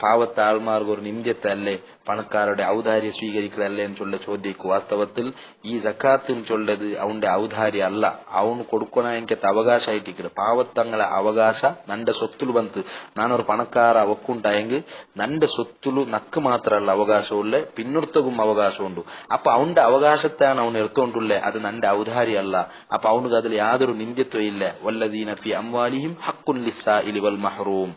പാവത്തെ ആൾമാർക്ക് ഒരു നിന്ദ്യത്തല്ലേ, പണക്കാരുടെ ഔദാര്യ സ്വീകരിക്കലല്ലേ എന്ന് ചൊല്ല ചോദ്യക്ക് വാസ്തവത്തിൽ ഈ സക്കാത്ത് ചൊല്ലത് അവന്റെ ഔദാര്യ അല്ല, അവന് കൊടുക്കണ എനിക്ക് അവകാശമായിട്ടിരിക്കുന്നത്. പാവത്തങ്ങളെ അവകാശ നന്റെ സ്വത്തുಲು ಬಂತು. ನಾನೊರು ಪಣಕಾರ ಒಕ್ಕುಂಟಾയെങ്കിൽ നന്റെ സ്വത്തുಲು നക്ക് മാത്രമല്ല അവകാശമുള്ള പിന്നൊരുത്തകും അവകാശമുണ്ട്. അപ്പൊ അവന്റെ അവകാശത്താണ് അവൻ എടുത്തോണ്ടുള്ളേ, അത് നന്റെ ഔദാര്യ അല്ല. അപ്പൊ അവനക്ക് അതിൽ യാതൊരു നിന്ദ്യത്വം ഇല്ല. വല്ലദീന ഫി അംവാലിഹിം ഹഖ്ഖുൻ ലിസ്സാഇലി വൽ മഹ്റൂം.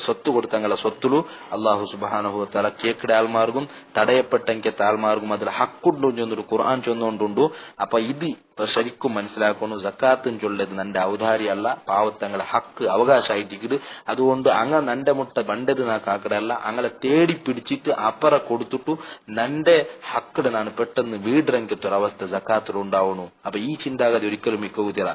സ്വത്ത് കൊടുത്തങ്ങളെ സ്വത്തുಲು അള്ളാഹു സുബ്ഹാനഹു വ തആല കേക്കിടെ ആൾമാർക്കും തടയപ്പെട്ടെങ്കിൽ ആൾമാർക്കും അതിൽ ഹക്കുണ്ടു എന്നൊരു ഖുർആൻ ചൊന്നുകൊണ്ടുണ്ടു. അപ്പൊ ഇത് ശരിക്കും മനസ്സിലാക്കുന്നു. സക്കാത്തും ചൊല്ലത് നന്റെ ഔദാര്യമല്ല, പാവത്തങ്ങളെ ഹക്ക് അവകാശമായിട്ടിട്ട്. അതുകൊണ്ട് അങ്ങ നന്റെ മുട്ട ബണ്ടത് നാക്കാക്കടല്ല, അങ്ങനെ തേടി പിടിച്ചിട്ട് അപ്പറ കൊടുത്തിട്ടു നന്റെ ഹക്കട് നാണ് പെട്ടെന്ന് വീടിറങ്ങിത്തൊരവസ്ഥ സക്കാത്തിലുണ്ടാവണു. അപ്പൊ ഈ ചിന്താഗതി ഒരിക്കലും മിക്കൂതിറ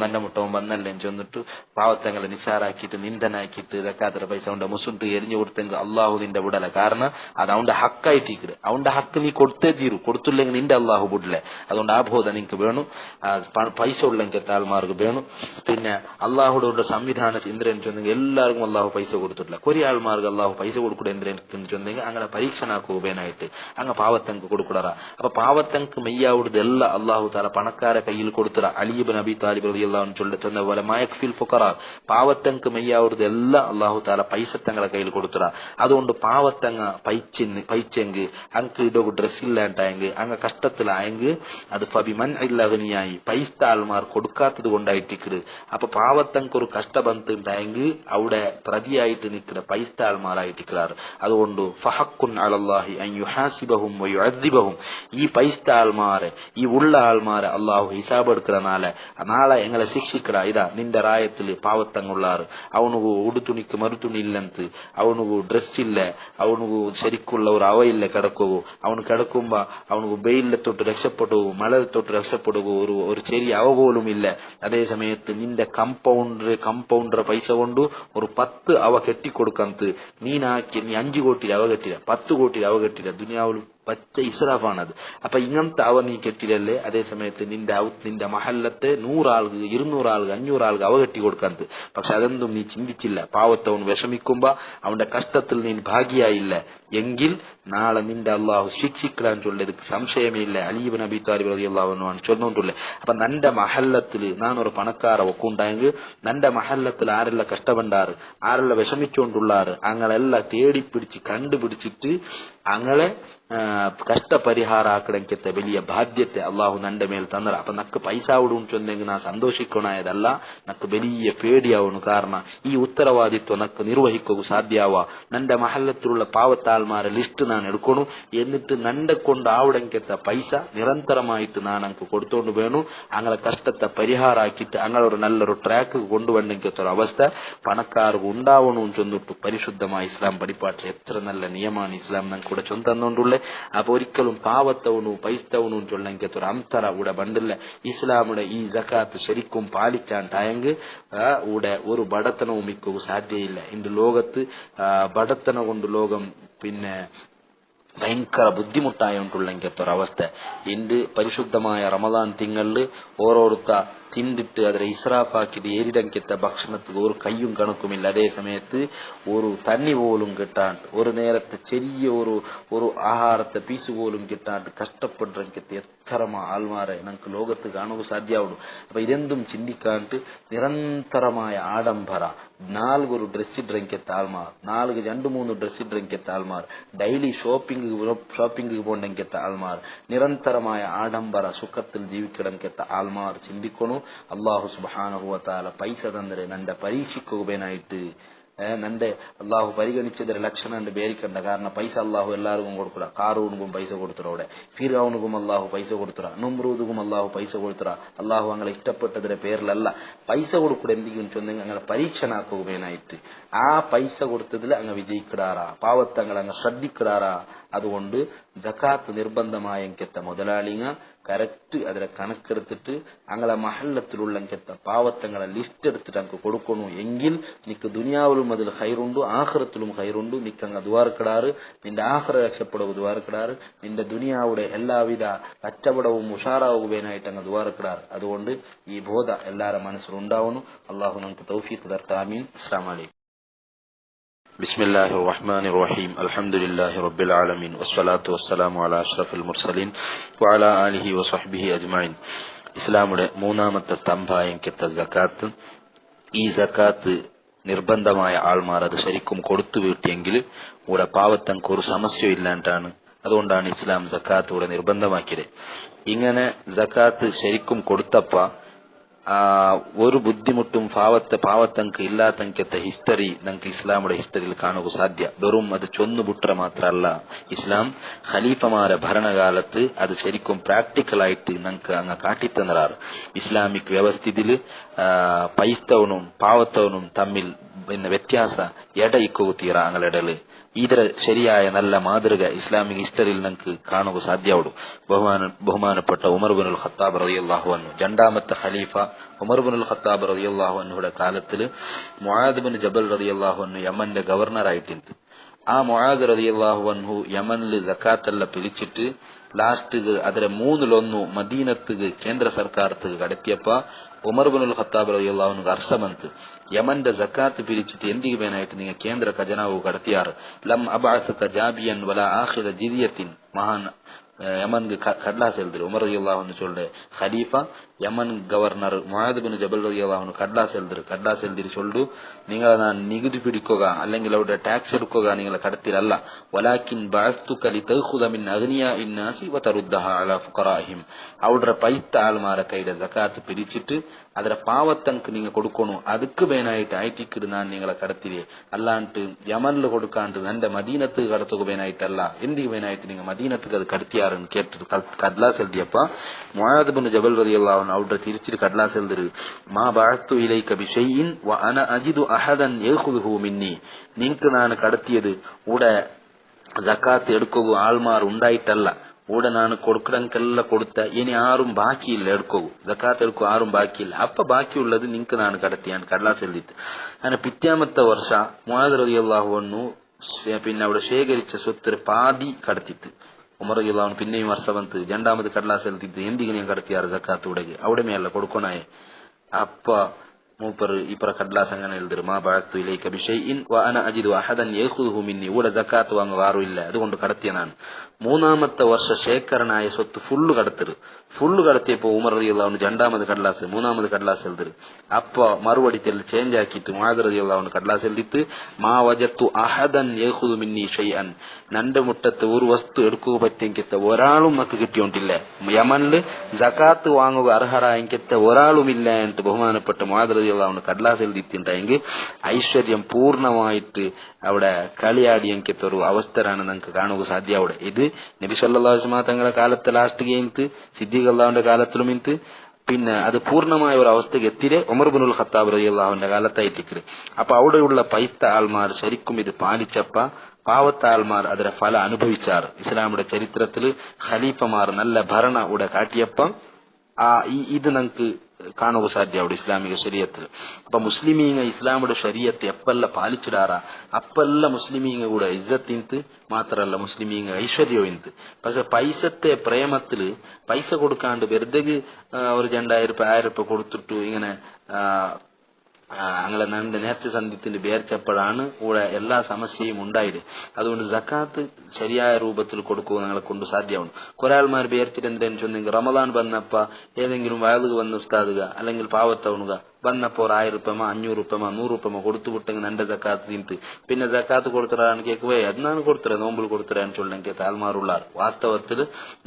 നന്റെ മുട്ടവും വന്നല്ലേ ചെന്നിട്ട് പാവത്തങ്ങളെ നിസാറാക്കിയിട്ട് നിന്ദനാക്കിയിട്ട് സക്കാത്തിന്റെ പൈസ കൊണ്ട് മുസുണ്ട് എരിഞ്ഞു കൊടുത്തെങ്കിൽ അള്ളാഹു നിന്റെ വിടല. കാരണം അത് അവന്റെ ഹക്കായിട്ടിരിക്കട്. അവന്റെ ഹക്ക് നീ കൊടുത്തേ തീരൂ, കൊടുത്തില്ലെങ്കിൽ നിന്റെ അള്ളാഹു വിടില്ലേ. അതുകൊണ്ട് ആ ബോധം നിനക്ക് വേണം. പൈസ ഉള്ളെങ്കിൽ താൽമാർക്ക് വേണം. പിന്നെ അള്ളാഹുടെ സംവിധാന ചിന്തന ചൊന്നെങ്കിൽ എല്ലാവർക്കും അള്ളാഹു പൈസ കൊടുത്തിട്ടില്ല. കൊറിയ ആൾമാർക്ക് അള്ളാഹു പൈസ കൊടുക്കൂടെ എന്തിനെന്ന് ചൊന്നെങ്കിൽ അങ്ങനെ പരീക്ഷണാക്കുവാനായിട്ട് അങ്ങ് പാവത്തങ്ക് കൊടുക്കൂടാ. അപ്പൊ പാവത്തങ്ക് മെയ്യാവുടത് എല്ലാം അള്ളാഹു താല പണക്കാരെ കയ്യിൽ കൊടുത്തിറ. അലീബ് നബി താലിബ് റളിയല്ലാഹു അൻഹു ചൊന്ന പോലെ മയക്ഫിൽ ഫുഖറാ, പാവത്തങ്ക് മെയ്യാവുടത് എല്ലാം അള്ളാഹു താല പൈസ തങ്ങളെ കയ്യിൽ കൊടുത്തിറ. അതുകൊണ്ട് പാവത്തങ്ങ പൈച്ചെങ്ക് അങ്ക് ഇടൊരു ഡ്രസ് ഇല്ലാണ്ടായെങ്കിൽ അങ്ങ് കഷ്ടത്തിലായെങ്കിൽ അത് ഫബിമൻ ഇല്ലഗനിയായി പൈസ ആൾമാർ കൊടുക്കാത്തത് കൊണ്ടായിട്ടിക്കട്. അപ്പൊ പാവത്തങ്ക് ഒരു കഷ്ട ബന്ധുണ്ടായെങ്കിൽ അവിടെ പ്രതിയായിട്ട് നിൽക്കുന്ന പൈസ ആൾമാരായിട്ടിക്കാറ്. അതുകൊണ്ട് ഫഹഖുൻ അലല്ലാഹി അൻ യുഹാസിബഹും വയുഅദ്ദിബഹും, ഈ പൈസ ആൾമാരെ ഈ ഉള്ള ആൾമാരെ അള്ളാഹു ഹിസാബ് എടുക്കണ നാളെ എങ്ങളെ ശിക്ഷിക്കട. ഇതാ നിന്റെ റായത്തില് പാവത്തങ്ങുള്ളാറ്, അവനുgu ഉടുത്തുണിക്ക് മറുതുണി ഇല്ലಂತ, അവനുgu ഡ്രസ് ഇല്ല, അവനുgu ശരിക്കുള്ള ഒരു അവയില്ല കിടക്കുക, അവന് കിടക്കുമ്പോ അവനുgu വെയിലെ തൊട്ട് രക്ഷപ്പെടുക, മഴ തൊട്ട് രക്ഷപ്പെടുക ഒരു ചെറിയ അവ പോലും ഇല്ല. അതേ സമയത്ത് നിന്റെ കമ്പൗണ്ടർ പൈസ കൊണ്ട് ഒരു 10 അവ കെട്ടിക്കൊടുക്കಂತ നീ 5 കോടി അവ കെട്ടില്ല, 10 കോടി അവ കെട്ടില്ല. ദുനിയാവിൽ പച്ച ഇസ്രാഫാണത്. അപ്പൊ ഇങ്ങനത്തെ അവ നീ കെട്ടിലല്ലേ അതേ സമയത്ത് നിന്റെ മഹല്ലത്തെ 100 ആൾക്ക് 200 ആൾക്ക് 500 ആൾക്ക് അവ കെട്ടി കൊടുക്കാത്തത്. പക്ഷെ അതൊന്നും നീ ചിന്തിച്ചില്ല. പാവത്തവൻ വിഷമിക്കുമ്പോ അവന്റെ കഷ്ടത്തിൽ നീ ഭാഗിയായില്ല എങ്കിൽ നാളെ നിന്റെ അള്ളാഹു ശിക്ഷിക്കാൻ ചൊല്ലത് സംശയമേ ഇല്ല. അലി ഇബ്നു അബീ താലിബ് റളിയല്ലാഹു അൻഹു ആണ് ചൊല്ലുന്നുണ്ടല്ലേ. അപ്പൊ നന്റെ മഹല്ലത്തിൽ നാനൊരു പണക്കാര ഒക്കുണ്ടായെങ്കിൽ നന്റെ മഹല്ലത്തിൽ ആരെല്ലാം കഷ്ടപ്പെടാറ് ആരെല്ലാം വിഷമിച്ചുകൊണ്ടുള്ളാറ് അങ്ങളെല്ലാം തേടിപ്പിടിച്ച് കണ്ടുപിടിച്ചിട്ട് അങ്ങളെ കഷ്ടപരിഹാര ആക്കടക്കത്തെ വലിയ ബാധ്യತೆ അള്ളാഹു നന്റെ മേൽ തന്നറ. അപ്പൊ നക്ക് പൈസ വിടും ചൊന്നെങ്കിൽ നാ സന്തോഷിക്കണായതല്ല, നക്ക് വലിയ പേടിയാവണു. കാരണം ഈ ഉത്തരവാദിത്വം നക്ക് നിർവഹിക്കുക സാധ്യാവാ. നന്റെ മഹല്ലത്തിലുള്ള പാവത്താൽമാരെ ലിസ്റ്റ് നാൻ എടുക്കണു. എന്നിട്ട് നന്റെ കൊണ്ട് ആവിടക്കത്തെ പൈസ നിരന്തരമായിട്ട് നാൻ അങ്ക് കൊടുത്തോണ്ട് വേണു. അങ്ങളെ കഷ്ടത്തെ പരിഹാരാക്കിയിട്ട് അങ്ങളൊരു നല്ലൊരു ട്രാക്ക് കൊണ്ടുവന്നെങ്കിലത്തെ ഒരു അവസ്ഥ പണക്കാർക്ക് ഉണ്ടാവണു ചൊന്നിട്ടു പരിശുദ്ധമായ ഇസ്ലാം പഠിപ്പാട്ടിൽ എത്ര നല്ല നിയമാണ് ഇസ്ലാം നമുക്ക് ഇവിടെ ചൊന്തന്നുകൊണ്ടുള്ള. അപ്പൊ ഒരിക്കലും പാവത്തവണു പൈസത്തവണു ചൊല്ലെങ്കിൽ ഒരു അന്തര ഇവിടെ ബണ്ടില്ല. ഇസ്ലാമുടെ ഈ സക്കാത്ത് ശരിക്കും പാലിച്ചാണ്ടായെങ്കിൽ ഇവിടെ ഒരു ബടത്തനവും മിക്കുക സാധ്യയില്ല. ഇന്ന് ലോകത്ത് ബടത്തന കൊണ്ട് ലോകം പിന്നെ ഭയങ്കര ബുദ്ധിമുട്ടായിട്ടുള്ളെങ്കിലത്തെ ഒരവസ്ഥ. ഇന്ന് പരിശുദ്ധമായ റമദാൻ തിങ്കളില് ഓരോരുത്ത തിണ്ടിട്ട് അതിനെ ഇസ്രാഫാക്കിട്ട് ഏരിടങ്കത്തെ ഭക്ഷണത്തിന് ഒരു കയ്യും കണക്കുമില്ല. അതേ സമയത്ത് ഒരു തണ്ണി പോലും കിട്ടാണ്ട് ഒരു നേരത്തെ ചെറിയ ഒരു ആഹാരത്തെ പീസ് പോലും കിട്ടാണ്ട് കഷ്ടപ്പെടുറങ്കത്തെ എത്രമാ ആൾമാരെ നമുക്ക് ലോകത്ത് കാണുക സാധ്യമാവുള്ളൂ. അപ്പൊ ഇതെന്തും ചിന്തിക്കാണ്ട് നിരന്തരമായ ആഡംബര 4 ഡ്രസ് ഇടങ്കത്തെ ആൾമാർ 2-3 ഡ്രസ് ഇടങ്കത്തെ ആൾമാർ ഡെയിലി ഷോപ്പിംഗ് പോണ്ടെങ്കത്തെ ആൾമാർ നിരന്തരമായ ആഡംബര സുഖത്തിൽ ജീവിക്കടങ്കത്തെ ആൾമാർ ചിന്തിക്കണു. അള്ളാഹു സുബ്ഹാനഹു വ തആല പൈസ തന്നരെ നന്റെ പരീക്ഷിക്കുകനായിട്ട് നന്റെ അള്ളാഹു പരിഗണിച്ചതിന്റെ ലക്ഷണം പേരിക്കണ്ട. കാരണം പൈസ അള്ളാഹു എല്ലാവർക്കും കൊടുക്കുക. കാറൂണിനും പൈസ കൊടുത്തറോടെ, ഫിർഔനുക്കും അള്ളാഹു പൈസ കൊടുത്തറ, നുമ്രൂദുക്കും അള്ളാഹു പൈസ കൊടുത്തറ. അള്ളാഹു അങ്ങളെ ഇഷ്ടപ്പെട്ടതിന്റെ പേരിലല്ല പൈസ കൊടുക്കുക. എന്തെങ്കിലും ചൊന്നെങ്കിൽ അങ്ങനെ പരീക്ഷണാക്കുകനായിട്ട് ആ പൈസ കൊടുത്തതിൽ അങ്ങ് വിജയിക്കിടാറാ, പാവത്തങ്ങൾ അങ്ങ് ശ്രദ്ധിക്കിടാറാ. അതുകൊണ്ട് ജക്കാത്ത് നിർബന്ധമായ എങ്കത്തെ മുതലാളിങ്ങ കറക്റ്റ് അതിലെ കണക്കെടുത്തിട്ട് അങ്ങളെ മഹല്ലത്തിലുള്ള എങ്കത്തെ പാവത്തങ്ങളെ ലിസ്റ്റ് എടുത്തിട്ട് അങ്ങ് കൊടുക്കണു. എങ്കിൽ നിക്ക് ദുനിയാവിലും അതിൽ ഹൈറുണ്ട് ആഖിറത്തിലും ഹൈറുണ്ട്. നിക്കങ്ങ് ദ്വാരക്കിടാറ് നിന്റെ ആഖിറ രക്ഷപ്പെടുക ദ്വാരക്കിടാറ് നിന്റെ ദുനിയാവുടെ എല്ലാവിധ കച്ചവടവും ഉഷാറാവുകയായിട്ട് അങ്ങ് ദ്വാരക്കിടാറ്. അതുകൊണ്ട് ഈ ബോധ എല്ലാവരുടെ മനസ്സിലുണ്ടാവുന്നു. അള്ളാഹു നമുക്ക് തൗഫീഖ് തരട്ടെ. ആമീൻ. അസ്സലാമു അലൈക്കും. ബിസ്മില്ലാഹിർ റഹ്മാനിർ റഹീം. അൽഹംദുലില്ലാഹി റബ്ബിൽ ആലമീൻ വസ്സലാത്തു വസ്സലാമു അലാ അഷ്റഫിൽ മുർസലീൻ വഅലാ ആലിഹി വസഹ്ബിഹി അജ്മഈൻ. ഇസ്ലാമുടെ മൂന്നാമത്തെ സ്തംഭമായത്തെ സക്കാത്ത്. ഈ സക്കാത്ത് നിർബന്ധമായ ആൾമാർ അത് ശരിക്കും കൊടുത്തു വീട്ടിയെങ്കിൽ ഇവിടെ പാവത്തങ്ങൾക്ക് ഒരു സമസ്യ ഇല്ലാണ്ടാണ്. അതുകൊണ്ടാണ് ഇസ്ലാം സക്കാത്ത് ഇവിടെ നിർബന്ധമാക്കിയത്. ഇങ്ങനെ സക്കാത്ത് ശരിക്കും കൊടുത്തപ്പ ഒരു ബുദ്ധിമുട്ടും പാവത്തങ്ങൾക്ക് ഇല്ലാത്തങ്കത്തെ ഹിസ്റ്ററി നമുക്ക് ഇസ്ലാമുടെ ഹിസ്റ്ററിയിൽ കാണുക സാധ്യ. വെറും അത് ചൊന്നുപുട്ട മാത്രമല്ല, ഇസ്ലാം ഖലീഫമാരെ ഭരണകാലത്ത് അത് ശരിക്കും പ്രാക്ടിക്കലായിട്ട് നമുക്ക് അങ്ങ് കാട്ടിത്തന്നറാറ്. ഇസ്ലാമിക് വ്യവസ്ഥിതിയിൽ പൈസ്തവനും പാവത്തവനും തമ്മിൽ വ്യത്യാസ എടയിക്കുക അങ്ങളിടല്. ಇದರ ശരിയായ നല്ല മാതൃക ഇസ്ലാമിക് ഹിസ്റ്ററിയിൽ നമുക്ക് കാണുക സാധ്യമാവുള്ളൂ. ബഹുമാനപ്പെട്ട ഉമർ ബിനുൽ ഖത്താബ് റളിയല്ലാഹു അൻഹു രണ്ടാമത്തെ ഖലീഫ ഉമർ ബിനുൽ ഖത്താബ് റളിയല്ലാഹു അൻഹുയുടെ കാലത്തിൽ മുആദ് ബിൻ ജബൽ റളിയല്ലാഹു അൻഹു യമന്റെ ഗവർണർ ആയിട്ടുണ്ട്. ആ മുആദ് റളിയല്ലാഹു അൻഹു യമനിൽ സക്കാത്തെല്ലാം പിരിച്ചിട്ട് ലാസ്റ്റ് അതിലെ 3/1 മദീനത്തുക്ക് കേന്ദ്ര സർക്കാരത്തുക്ക് കടത്തിയപ്പ ഉമർ ബിനുൽ ഖത്താബ് റളിയല്ലാഹു അൻഹു അർസമന്ത് യമന്റെ സക്കാത്ത് പിരിച്ചിട്ട് എന്തിനു വേനായിട്ട് നിങ്ങൾ കേന്ദ്ര ഖജനാവ് കടത്തിയാറ്. ലം അബഅസക ജാബിയൻ വല ആഖിറ ജിദിയത്തിൻ. മഹാൻ യമൻಗೆ ಕಡ್ಲಾಸ್ ಎಲ್ದಿರು ಉಮರ್ ರಲಿಯಲ್ಲಾಹು ಅನ್ಹು ಚೊಲ್ಲೆ ಖಲೀಫಾ Yemen governor Muadh bin Jabal റളിയല്ലാഹു അൻഹു കടലാസ് എഴുതിട്ട് ചൊല്ലു, നിങ്ങൾ ഞാൻ നികുതി പിടിക്കുക അല്ലെങ്കിൽ അവിടെ ടാക്സ് എടുക്കുക നിങ്ങളെ കടത്തിലല്ല. വലാകിൻ ബഅസ്തുക ലിതഖുദ മിൻ അഗ്നിയാഇ നാസി വതറുദ്ദഹ അലാ ഫുഖറാഇഹിം. അവിടെ പൈസ ആൾമാരെ കയ്യിലെ സക്കാത്ത് പിരിച്ചിട്ട് ಅದರ പാവത്തങ്ങൾക്ക് നിങ്ങൾ കൊടുക്കണു. അതുക്ക് വേനായിട്ട് ആയിട്ടിക്കിട് ഞാൻ നിങ്ങളെ കടത്തിലേ. അല്ലാണ്ട് യമനിൽ കൊടുക്കാണ്ട് എന്റെ മദീനത്ത് കടത്തുക വേനായിട്ടല്ല. എന്തിക്ക് വേനായിട്ട് നിങ്ങൾ മദീനത്തുക്ക് അത് കടത്തിയാറെന്ന് കേട്ടിട്ട് കടലാസ് എഴുതിയപ്പ മുആദ് ബിൻ ജബൽ റളിയല്ലാഹു അൻഹു അവിടെ തിരിച്ചിട്ട് കടലാസ് എഴുതിரு, മാ ബഅത്തു ഇലൈക ബിശൈഇൻ വ അന അജിദു അഹദൻ യഖുദുഹു മിന്നി. നിങ്ങൾക്ക് ഞാൻ കടത്തിയത് ഇവിടെ സക്കാത്ത് എടുക്കുക ആൾമാർ ഉണ്ടായിട്ടല്ല. ഇവിടെ ನಾನು കൊടുക്കടಂಕೆಲ್ಲ കൊടുത്ത ഇനി ആരും ബാക്കിയില്ല എടുക്കൂ സക്കാത്ത് എടുക്കൂ ആരും ബാക്കിയില്ല. അപ്പൊ ബാക്കിയുള്ളത് നിങ്ങൾക്ക് ನಾನು കടത്തിയാണ് കടലാസ് എഴുതിയിട്ട്. അങ്ങനെ പിറ്റാമത്തെ വർഷ മുആദ് റളിയല്ലാഹു അൻഹു പിന്നെ അവിടെ ശേഖരിച്ച സ്വത്ത് പാതി കടത്തിട്ട് ഉമർ റളിയല്ലാഹു പിന്നെയും വർഷവന്ത് രണ്ടാമത് കടലാസ് എഴുതിട്ട് എന്തിങ്ങനെ കടത്തിയാറ് സക്കാത്ത് ഉടകി അവിടെ മേല കൊടുക്കണായേ അപ്പ മൂപ്പർ ഇപ്പറ കടലാസ് അങ്ങനെ എഴുതരു മാ ബഅത്തു ഇലൈക ബിശൈഇൻ വ അന അജിദു അഹദൻ യഖുദുഹു മിന്നി ഇവിടെ സക്കാത്ത് വാങ്ങുക ആരുമില്ല അതുകൊണ്ട് കടത്തിയനാണ്. മൂന്നാമത്തെ വർഷ ശേഖരനായ സ്വത്ത് ഫുള്ള് കടത്തിയപ്പോ ഉമർ റളിയല്ലാഹു രണ്ടാമത് കടലാസ് മൂന്നാമത് കടലാസ് എഴുതരു അപ്പ മറുപടി ചേഞ്ച് ആക്കിയിട്ട് മുആദ് റളിയല്ലാഹു കടലാസ് എഴുതിട്ട് മാ വജത്തു അഹദൻ യഖുദു മിന്നി ഷൈഅൻ നന്റെ മുട്ടത്ത് ഒരു വസ്തു എടുക്കുക പറ്റിയെങ്കിത്ത ഒരാളും നമുക്ക് കിട്ടിയോണ്ടില്ല യമനില് സക്കാത്ത് വാങ്ങുക അർഹരായെങ്കിത്ത ഒരാളുമില്ല എന്ന് ബഹുമാനപ്പെട്ട മുആദ് റളിയല്ലാഹു കടലാസ് എഴുതിയിട്ടുണ്ടെങ്കിൽ ഐശ്വര്യം പൂർണ്ണമായിട്ട് അവിടെ കളിയാടിയെങ്കിത്ത ഒരു അവസ്ഥയാണ് നമുക്ക് കാണുക സാധ്യ. അവിടെ ഇത് നബി സല്ലല്ലാഹു അലൈഹി വസല്ലം തങ്ങളുടെ കാലത്തെ ലാസ്റ്റ് ഗെയിംത്ത് സിദ്ദീഖ് അള്ളാഹുവിന്റെ കാലത്തിലും ഇന്ന് പിന്നെ അത് പൂർണ്ണമായ ഒരു അവസ്ഥയ്ക്ക് എത്തിരെ ഉമർ ഇബ്നുൽ ഖത്താബ് റളിയല്ലാഹുവിന്റെ കാലത്തായിട്ടിക്കല്. അപ്പൊ അവിടെയുള്ള പൈത്ത ആൾമാർ ശരിക്കും ഇത് പാലിച്ചപ്പ പാവത്ത ആൾമാർ അതിന്റെ ഫലം അനുഭവിച്ചാറ്. ഇസ്ലാമിന്റെ ചരിത്രത്തിൽ ഖലീഫമാർ നല്ല ഭരണ ഇവിടെ കാട്ടിയപ്പം ഇത് നമുക്ക് കാണുക സാധ്യ അവിടെ ഇസ്ലാമിക ശരീഅത്തിൽ. അപ്പൊ മുസ്ലിമീങ്ങ ഇസ്ലാമിയുടെ ശരീഅത്ത് എപ്പല്ല പാലിച്ചിടാറ അപ്പല്ല മുസ്ലിമീങ്ങ കൂടെ ഇജ്ജത്തിന്ത് മാത്രല്ല മുസ്ലിമീങ്ങ ഐശ്വര്യവും ഇന്ത്. പക്ഷെ പൈസത്തെ പ്രേമത്തില് പൈസ കൊടുക്കാണ്ട് വെറുതെ ഒരു 2000 കൊടുത്തിട്ടു ഇങ്ങനെ അങ്ങനെ നേരത്തെ സന്ധിത്തിന്റെ ബേർച്ചപ്പോഴാണ് ഇവിടെ എല്ലാ സമസ്യയും ഉണ്ടായത്. അതുകൊണ്ട് സക്കാത്ത് ശരിയായ രൂപത്തിൽ കൊടുക്കുക ഞങ്ങളെ കൊണ്ട് സാധ്യമാണ്. കുറെ ആൾമാർ ബേർച്ചിട്ട് എന്താണെന്ന് ചൊന്നെങ്കിൽ റമദാൻ വന്നപ്പ ഏതെങ്കിലും വയലുക വന്ന് ഉസ്താദുക അല്ലെങ്കിൽ പാവത്തവണുക വന്നപ്പോ 1000 രൂപ 500 രൂപ 100 രൂപ കൊടുത്തു വിട്ടെങ്കിൽ നന്റെ സക്കാത്ത് തിന്ത് പിന്നെ സക്കാത്ത് കൊടുത്തറാണ് കേൾക്കുവേ അതാണ് കൊടുത്തറ നോമ്പിൽ കൊടുത്തരാന്ന് ചൊല്ലെങ്കിൽ താൽമാറുള്ളാർ വാസ്തവത്തിൽ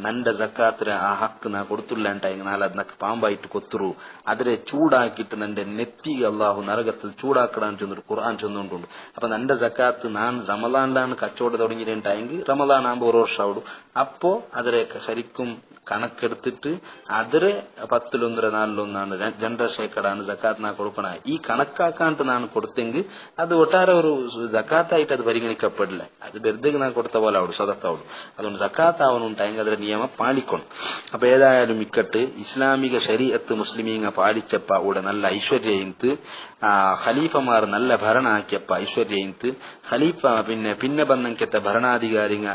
നന്റെ സക്കാത്തിന് ആ ഹക്ക് നാ കൊടുത്തില്ല ಅಂತಾയെങ്കിൽ നാളെ ಅದಕ್ಕೆ പാമ്പായിട്ട് കൊത്തുරු അതിനെ ചൂടാക്കിയിട്ട് നന്റെ നെറ്റിಗೆ അള്ളാഹു നരകത്തിൽ ചൂടാക്കടാൻ ചെന്നൊരു ഖുർആൻ ചൊന്നുകൊണ്ടുണ്ട്. അപ്പൊ നന്റെ സക്കാത്ത് ഞാൻ റമദാനിലാണ് കച്ചവടം തുടങ്ങിയിട്ടുണ്ടായെങ്കിൽ റമദാൻ ആകുമ്പോൾ ഒരു വർഷം ആവിടും. അപ്പോ അതിനെ ശരിക്കും കണക്കെടുത്തിട്ട് അതിരെ 10-1 4-1 2 ശേക്കടാണ് സക്കാത്ത് നാ കൊടുക്കണ. ഈ കണക്കാക്കാണ്ട് നാണ് കൊടുത്തെങ്കിൽ അത് ഒട്ടാരെ ഒരു സക്കാത്തായിട്ട് അത് പരിഗണിക്കപ്പെടില്ല. അത് വെറുതെ നാ കൊടുത്ത പോലെ ആവിടും സ്വതക്കാവിടും. അതുകൊണ്ട് സക്കാത്ത് ആവണുണ്ടായെങ്കിൽ അതിന്റെ നിയമം പാലിക്കണം. അപ്പൊ ഏതായാലും ഇക്കട്ട് ഇസ്ലാമിക ശരീഅത്ത് മുസ്ലിമീങ്ങ പാലിച്ചപ്പ ഇവിടെ നല്ല ഐശ്വര്യയിന്ത് ഖലീഫമാർ നല്ല ഭരണ ആക്കിയപ്പ ഐശ്വര്യയിന്ത് ഖലീഫ പിന്നെ ബന്ധങ്കത്തെ ഭരണാധികാരിങ്ങ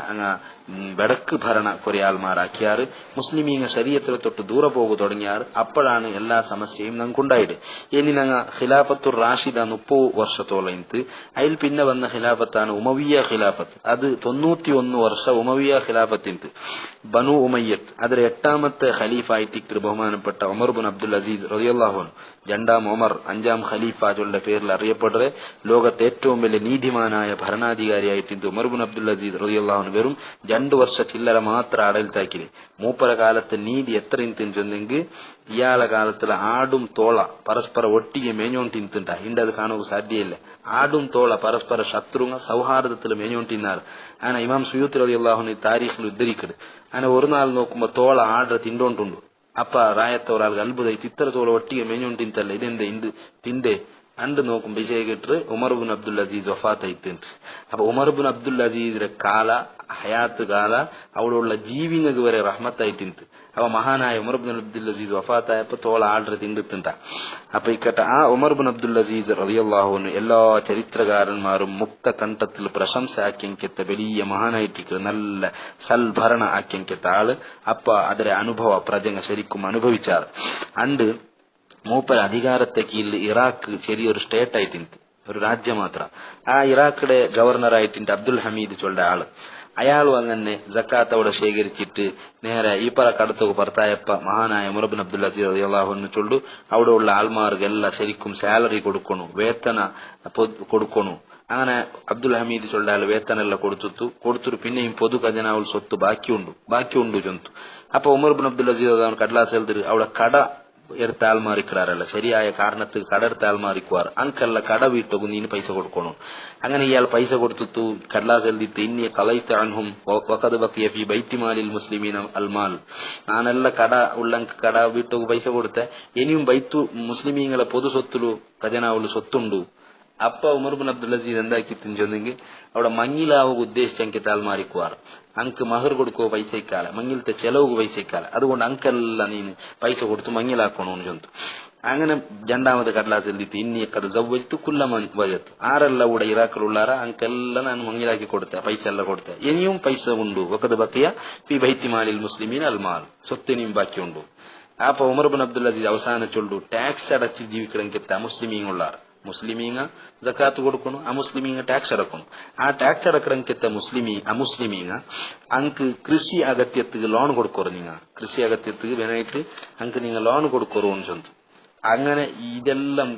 വടക്ക് ഭരണ കുറെ ആൾമാരാക്കിയാറ് മുസ്ലിമീങ്ങ ശരീഅത്തിൽ തൊട്ട് ദൂരെ പോകു തുടങ്ങിയാറ്. അപ്പോഴാണ് എല്ലാ സമസ്യയും ഞങ്ങൾക്കുണ്ടായത്. ഇനി ഞങ്ങ ഖിലാഫത്തുർ റാഷിദ 30 വർഷത്തോളം ഇന്ന് അതിൽ പിന്നെ വന്ന ഖിലാഫത്താണ് ഉമവിയ ഖിലാഫത്ത്. അത് 91 വർഷം ഉമവിയ ഖിലാഫത്തിന്ത് ബനു ഉമയ്യത്ത് അതിൽ 8ാമത്തെ ഖലീഫ ആയിട്ട് ബഹുമാനപ്പെട്ട ഉമർ ബിൻ അബ്ദുൽ അസീസ് റളിയല്ലാഹു അൻഹു 2ാം ഉമർ 5ാം ഖലീഫ ചൊല്ലുന്ന പേരിൽ അറിയപ്പെടുന്ന ലോകത്തെ ഏറ്റവും വലിയ നീതിമാനായ ഭരണാധികാരിയായിട്ട് ഉമർ ബിൻ അബ്ദുൽ അസീസ് റളിയല്ലാഹു അൻഹു വെറും 2 വർഷ ചില്ലറ മാത്രം അടൽത്താക്കിന്. മൂപ്പര കാലത്ത് നീതി എത്ര ഇന്ന് ചൊന്നെങ്കിൽ ഇയാളെ കാലത്തിൽ ആടും തോള പരസ്പര ഒട്ടിಗೆ മേഞ്ഞോണ്ട് തിಂತುಂಟ ಹಿಂದೆ ಅದು ಕಾಣುವ ಸಾಧ್ಯ ಇಲ್ಲ. ಆಡುಂ ತೋಳ ಪರಸ್ಪರ ಶತ್ರುಂಗ ಸೌಹಾರ್ದത്തിൽ മേഞ്ഞോണ്ട് തിന്നാറ്. അങ്ങനെ ഇമാം സുയൂത്തി റളിയല്ലാഹു അൻഹു താരീഖിൽ ഉദ്ധരിക്കട് അങ്ങനെ ഒരു നാൾ നോക്കുമ്പോ തോള ആട തിണ്ടോണ്ടുണ്ട്. അപ്പ ರಾಯತ್ತವರಾಗ ಅಲ್ಬುದ ಇತ್ತರ ತೋಳ ಒಟ್ಟಿಗೆ ಮೇഞ്ഞೋണ്ട് ತಿಂತಲ್ಲ ಇದೆಂದ ಇಂದು ತಿಂದೆ ಅಂದು നോക്കും വിജയിക്കിട്ട് ഉമർ ബിൻ അബ്ദുൽ അസീസ് വഫാത്ത് ആയിട്ടുണ്ട്. അപ്പൊ ഉമർ ബിൻ അബ്ദുൽ അസീസിന്റെ കാല ഹയാത്ത് കാല അവിടെയുള്ള ജീവിങ്ങൾക്ക് വരെ റഹ്മത്തായിട്ടുണ്ട്. അപ്പൊ മഹാനായ ഉമർ ബിൻ അബ്ദുൽ അസീസ് വഫാത്തായപ്പോ തോള ആൾറെ തിണ്ടിട്ടുണ്ട. അപ്പൊ ഇക്കട്ടെ ആ ഉമർ ബിൻ അബ്ദുൽ അസീസ് റളിയല്ലാഹു അൻഹു എല്ലാ ചരിത്രകാരന്മാരും മുക്ത കണ്ഠത്തിൽ പ്രശംസ ആക്കിയെങ്കിത്ത വലിയ മഹാനായിട്ടിരിക്കുന്ന നല്ല സൽഭരണ ആക്കിയെങ്കിത്ത ആള്. അപ്പ അതിരെ അനുഭവ പ്രജങ്ങ ശരിക്കും അനുഭവിച്ചാറ്. അണ്ട് മൂപ്പര അധികാരത്തെ കീഴിൽ ഇറാഖ് ചെറിയൊരു സ്റ്റേറ്റ് ആയിട്ടുണ്ട്, ഒരു രാജ്യം മാത്രം. ആ ഇറാഖിയുടെ ഗവർണർ ആയിട്ടുണ്ട് അബ്ദുൽ ഹമീദ് ചൊല്ലുന്ന ആള്. അയാളും അങ്ങനെ സക്കാത്ത് അവിടെ ശേഖരിച്ചിട്ട് നേരെ ഈ പറ കടത്തൊക്കെ പുറത്തായപ്പ മഹാനായ ഉമർ ബിൻ അബ്ദുൽ അസീസ് റളിയല്ലാഹു അൻഹു ചൊല്ലു അവിടെ ഉള്ള ആൾമാർക്കെല്ലാം ശരിക്കും സാലറി കൊടുക്കണു, വേതന കൊടുക്കണു. അങ്ങനെ അബ്ദുൽ ഹമീദ് ചൊല്ലാൽ വേതന എല്ലാം കൊടുത്തു പിന്നെയും പൊതു ഖജനാവുൽ സ്വത്ത് ബാക്കിയുണ്ട് ചൊന്തു. അപ്പൊ ഉമർ ബിൻ അബ്ദുൽ അസീസ് കടലാസ് എഴുതി അവിടെ കട എടുത്ത ആൾമാറിക്കാറല്ല ശരിയായ കാരണത്തിൽ കട എടുത്ത ആൾമാറിക്കുവാർ അങ്കല്ല കട വീട്ടോgu നീന് പൈസ കൊടുക്കണം. അങ്ങനെ ഇയാൾ പൈസ കൊടുത്തു കടലാസ് എഴുതിട്ട് ഇന്നി ഖലൈത അൻഹും വഖദ് ബഖിയ ഫീ ബൈത്തിമാലിൽ മുസ്ലിമീന അൽമാൽ നാനെല്ല കട ഉള്ളಂಕ കട വീട്ടോgu പൈസ കൊടുത്ത ഇനിയും ബൈത്തു മുസ്ലിമീങ്ങളെ പൊതു സ്വത്തിലു ഖജനാവുൽ സ്വത്തുണ്ട്. അപ്പ ഉമർ ബിൻ അബ്ദുൽ അസീസ് എന്താക്കി തിരിച്ചെന്നെങ്കിൽ അവിടെ മങ്ങിലാവുക ഉദ്ദേശിച്ചെങ്കിൽ താൽമാറിക്കുവാർ ಅಂಕ್ ಮಹರ್ ಕೊಡ್ಕೋ ಪೈಸೆ ಇಕ್ಕಾಲ ಮಂಗಿಲ್ತೆ ಚೆಲವುಗು ಪೈಸೆ ಇಕ್ಕಾಲ. അതുകൊണ്ട് ಅಂಕೆಲ್ಲ ನೀನು ಪೈಸೆ ಕೊಡ್ತು ಮಂಗಿಲ್ ಹಾಕೋಣ ಅಂತ. അങ്ങനെ രണ്ടാമത് കടലാസ് എഴുതിയിട്ട് ഇന്നി കഥ സവ്വജിത്ത് കുല്ലമൻ വജത്ത് ആരെല്ലാം ഇവിടെ ഇറാഖിലുള്ളാര അങ്കെല്ലാം ನಾನು ಮಂಗಿಲಾಕಿ ಕೊಡ್ತೆ ಪೈಸೆ ಎಲ್ಲ ಕೊಡ್ತೆ ಇನಿಯೂ ಪೈಸೆ ಉಂಡು ಒಕದ ಬಕಿಯ ಫಿ ಬೈತಿ ಮಾಲಿಲ್ ಮುಸ್ಲಿಮೀನ್ ಅಲ್ಮಾಲ್ സ്വത്തിനിയും ബാക്കി ഉണ്ടു. അപ്പൊ ഉമർ ബിൻ അബ്ദുൽ അസീസ് അവസാനം ചൊല്ലു ടാക്സ് അടച്ച് ജീവിക്കണമെങ്കിൽ മുസ്ലിമീങ്ങളുള്ളാർ മുസ്ലിമീങ്ങ ജക്കാത്ത് കൊടുക്കണം, അമുസ്ലിമീങ്ങ ടാക്സ് അടക്കണം. ആ ടാക്സ് അടക്കണമെങ്കിൽ അമുസ്ലിമീങ്ങ ಅಂಕ್ ಕೃಷಿ ಅಗತ್ಯಕ್ಕೆ ಲೋನ್ ಕೊಡ್ಕೋರು ನೀங்க ಕೃಷಿ ಅಗತ್ಯಕ್ಕೆ ಬೇನಾയിട്ട് ಅಂಕ್ ನೀங்க ಲೋನ್ ಕೊಡ್ಕೋರು ಅನ್ಸಂತು. അങ്ങനെ ഇതെല്ലാം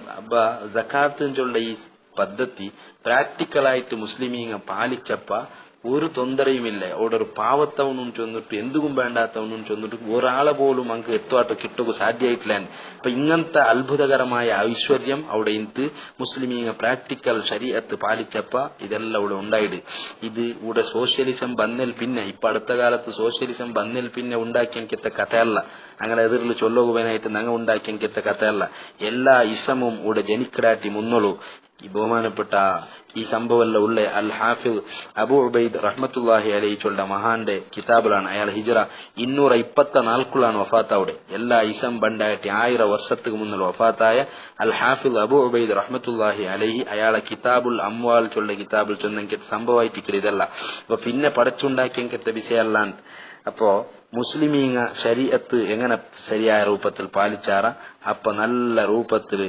ജക്കാത്തിനുള്ള ഈ പദ്ധതി പ്രാക്ടിക്കലായിട്ട് മുസ്ലിമീങ്ങ പാലിച്ചപ്പ ഒരു തൊന്തരയുമില്ല. അവിടെ ഒരു പാവത്തവനും ചൊന്നിട്ട് എന്തും വേണ്ടാത്തവനും ചൊന്നിട്ട് ഒരാളെ പോലും അങ്ങ് എത്തുവാട്ടോ കിട്ടുക സാധ്യമായിട്ടില്ല. അപ്പൊ ഇങ്ങനത്തെ അത്ഭുതകരമായ ഐശ്വര്യം അവിടെ ഇന്ന് മുസ്ലിമീങ്ങ പ്രാക്ടിക്കൽ ശരീഅത്ത് പാലിച്ചപ്പ ഇതെല്ലാം ഇവിടെ ഉണ്ടായിട്ട് ഇത് ഇവിടെ സോഷ്യലിസം വന്നൽ പിന്നെ ഇപ്പൊ അടുത്ത കാലത്ത് സോഷ്യലിസം വന്നൽ പിന്നെ ഉണ്ടാക്കിയെങ്കിത്തെ കഥയല്ല, അങ്ങനെ എതിരിൽ ചൊല്ലുവാനായിട്ട് ഞങ്ങൾ ഉണ്ടാക്കിയെങ്കിത്തെ കഥയല്ല. എല്ലാ ഇസമും ഇവിടെ ജനിക്കിടാറ്റി മുന്നോളൂ. ഈ ബഹുമാനപ്പെട്ട ഈ സംഭവമല്ല ഉള്ള അൽ ഹാഫിദ് അബൂ ഉബൈദ് റഹ്മത്തുള്ളാഹി അലൈഹി ചൊല്ല മഹാന്റെ കിതാബിലാണ്. അയാൾ ഹിജ്റ 224 വഫാത്താവിടെ. എല്ലാ ഇസം ബണ്ടായിട്ട് 1000 വർഷത്തിന് മുന്നിൽ വഫാത്തായ അൽ ഹാഫിദ് അബൂ ഉബൈദ് റഹ്മത്തുള്ളാഹി അലൈഹി അയാളെ കിതാബുൽ അംവാൽ ചൊല്ല കിതാബിൽ ചൊന്നെങ്കിൽ സംഭവമായിട്ട് ഇതല്ല. അപ്പൊ പിന്നെ പടച്ചുണ്ടാക്കിയെങ്കിലത്തെ വിഷയമല്ലാണ്ട് അപ്പോ മുസ്ലിമീങ്ങ ശരീഅത്ത് എങ്ങനെ ശരിയായ രൂപത്തിൽ പാലിച്ചാറ അപ്പൊ നല്ല രൂപത്തിൽ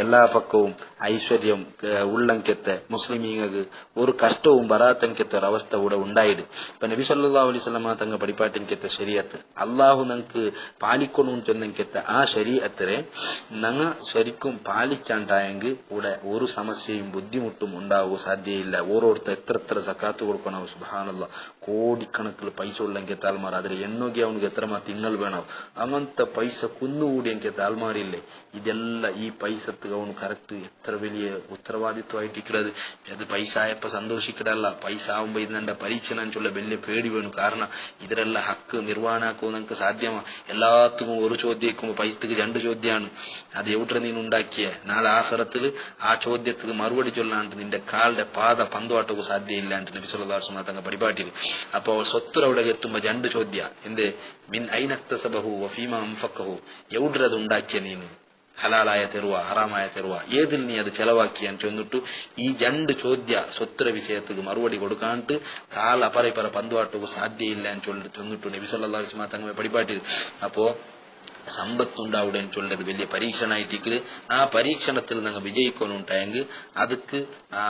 എല്ലാ പക്കവും ഐശ്വര്യം ഉള്ളങ്കത്തെ മുസ്ലിമീങ്ങക്ക് ഒരു കഷ്ടവും വരാത്തങ്കത്തെ ഒരവസ്ഥ ഇവിടെ ഉണ്ടായിട്ട്. ഇപ്പൊ നബി സല്ലല്ലാഹു അലൈഹി വസല്ലമ തങ്ങ പഠിപ്പാട്ടിൻകത്തെ ശരീഅത്ത് അള്ളാഹു നമുക്ക് പാലിക്കൊണ്ടു ചെന്നെങ്കത്തെ ആ ശരീഅത്തിനെ ഞങ്ങ ശരിക്കും പാലിച്ചാണ്ടായെങ്കിൽ ഇവിടെ ഒരു സമസ്യയും ബുദ്ധിമുട്ടും ഉണ്ടാവുക സാധ്യയില്ല. ഓരോരുത്തർ എത്ര സക്കാത്ത് കൊടുക്കണം. സുബ്ഹാനല്ലാഹ്, കോടിക്കണക്കിൽ പൈസ ഉള്ളെങ്കിൽ താൽമാർ അതിൽ എണ്ണോಗಿ ಅವನಿಗೆ എത്രമാ തിങ്കൾ വേണം അങ്ങനത്തെ പൈസ കുന്നുകൂടി എനിക്ക് താൽമാരില്ലേ. ഇതെല്ലാം ഈ പൈസക്ക് അവന് കറക്റ്റ് എത്ര വലിയ ഉത്തരവാദിത്വമായിട്ടിരിക്കുന്നത്. അത് പൈസ ആയപ്പോ സന്തോഷിക്കടല്ല, പൈസ ആവുമ്പോ ഇതിനെ പരീക്ഷണച്ചുള്ള വലിയ പേടി വേണം. കാരണം ഇതിലെല്ലാം ഹക്ക് നിർവ്വഹണാക്കുമ്പോൾ നമുക്ക് സാധ്യമാ. എല്ലാത്തും ഒരു ചോദ്യം പൈസക്ക് 2 ചോദ്യമാണ്. അത് എവിടെ നീ ഉണ്ടാക്കിയ നാളെ ആഖിറത്തിൽ ആ ചോദ്യത്തിന് മറുപടി ചൊല്ലാണ്ട് നിന്റെ കാലിന്റെ പാത പന്തുവാട്ടക്ക് സാധ്യയില്ലാണ്ട് നബി സല്ലല്ലാഹു അലൈഹി വസല്ലം തങ്ങൾ പരിപാടിയിൽ. അപ്പോ സ്വത്ത് അവിടെ എത്തുമ്പോ 2 ചോദ്യ എന്ത് മിൻ ഐനക്തസബഹു വഫീമ അൻഫഖഹു എവിടത് ഉണ്ടാക്കിയ നീನು ഹലാലായ തെരുവ ഹറാമായ തെരുവ ഏതിൽ നീ അത് ചെലവാക്കിയാൻ ചൊന്നിട്ടു ഈ 2 ചോദ്യ സ്വത്ര വിഷയത്തിന് മറുപടി കൊടുക്കാണ്ട് കാൽ അപ്പറ പന്തുവാട്ടക്ക് സാധ്യയില്ല ചൊന്നിട്ടു നബി സല്ലല്ലാഹു അലൈഹി വസല്ലം തങ്ങൾ പരിപാടി. അപ്പോ സമ്പത്തുണ്ടാവുടെ ചൊല്ലത് വലിയ പരീക്ഷണായിട്ടിരിക്കുന്നത്. ആ പരീക്ഷണത്തിൽ ഞങ്ങൾ വിജയിക്കാനുണ്ടായെങ്കിൽ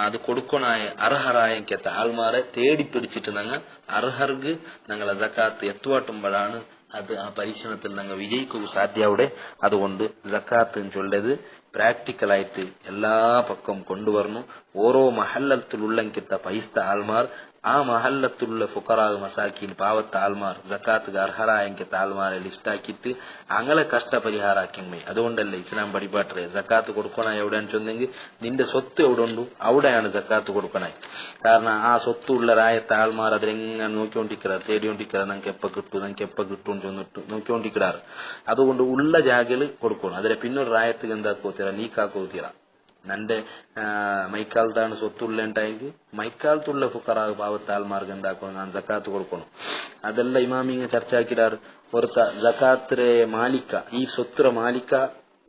അത് കൊടുക്കണായ അർഹരായക്കത്ത ആൾമാരെ തേടിപ്പിടിച്ചിട്ട് ഞങ്ങൾ അർഹർക്ക് ഞങ്ങളെ സക്കാത്ത് എത്തുവാട്ടുമ്പോഴാണ് അത് ആ പരീക്ഷണത്തിൽ ഞങ്ങൾ വിജയിക്കുക സാധ്യവിടെ. അതുകൊണ്ട് സക്കാത്ത് ചൊല്ലത് പ്രാക്ടിക്കലായിട്ട് എല്ലാ പക്കം കൊണ്ടുവരണം. ഓരോ മഹല്ലത്തിലുള്ളെങ്കിത്ത പൈസ ആൾമാർ ആ മഹല്ലത്തിലുള്ള ഫുഖറാ മസാക്കീൻ പാവത്ത ആൾമാർ സക്കാത്ത് അർഹരായെങ്കിത്ത ആൾമാരെ ലിസ്റ്റാക്കിയിട്ട് അങ്ങനെ കഷ്ടപരിഹാരാക്കിയമ്മേ. അതുകൊണ്ടല്ലേ ഇസ്ലാം പഠിപ്പാട്ടേ സക്കാത്ത് കൊടുക്കണായി എവിടെയാണെന്ന് ചൊന്നെങ്കിൽ നിന്റെ സ്വത്ത് എവിടെ ഉണ്ടു അവിടെയാണ് സക്കാത്ത് കൊടുക്കണായി. കാരണം ആ സ്വത്തുള്ള രായത്തെ ആൾമാർ അതിലെങ്ങനെ നോക്കിക്കൊണ്ടിരിക്കാറ്, തേടിക്കൊണ്ടിരിക്കാറ്. നമുക്ക് എപ്പ കിട്ടും ചൊന്നിട്ട് നോക്കിക്കൊണ്ടിരിക്കാറ്. അതുകൊണ്ട് ഉള്ള ജാഗയിൽ കൊടുക്കണം. അതിലെ പിന്നൊരു രായത്ത് എന്താക്കോത്തീറ ലീക്കാക്കോത്തീറ നന്റെ മൈക്കാലത്താണ് സ്വത്തുള്ളെങ്കിൽ മൈക്കാലത്തുള്ള ഫുഖറാ പാവത്ത ആൾമാർക്ക് എന്താക്കണം ഞാൻ സക്കാത്ത് കൊടുക്കണം. അതെല്ലാം ഇമാമിങ്ങ ചർച്ചയാക്കിടാറ്. ഒരു സക്കാത്തിരെ മാലിക്ക ഈ സ്വത്തുര മാലിക്ക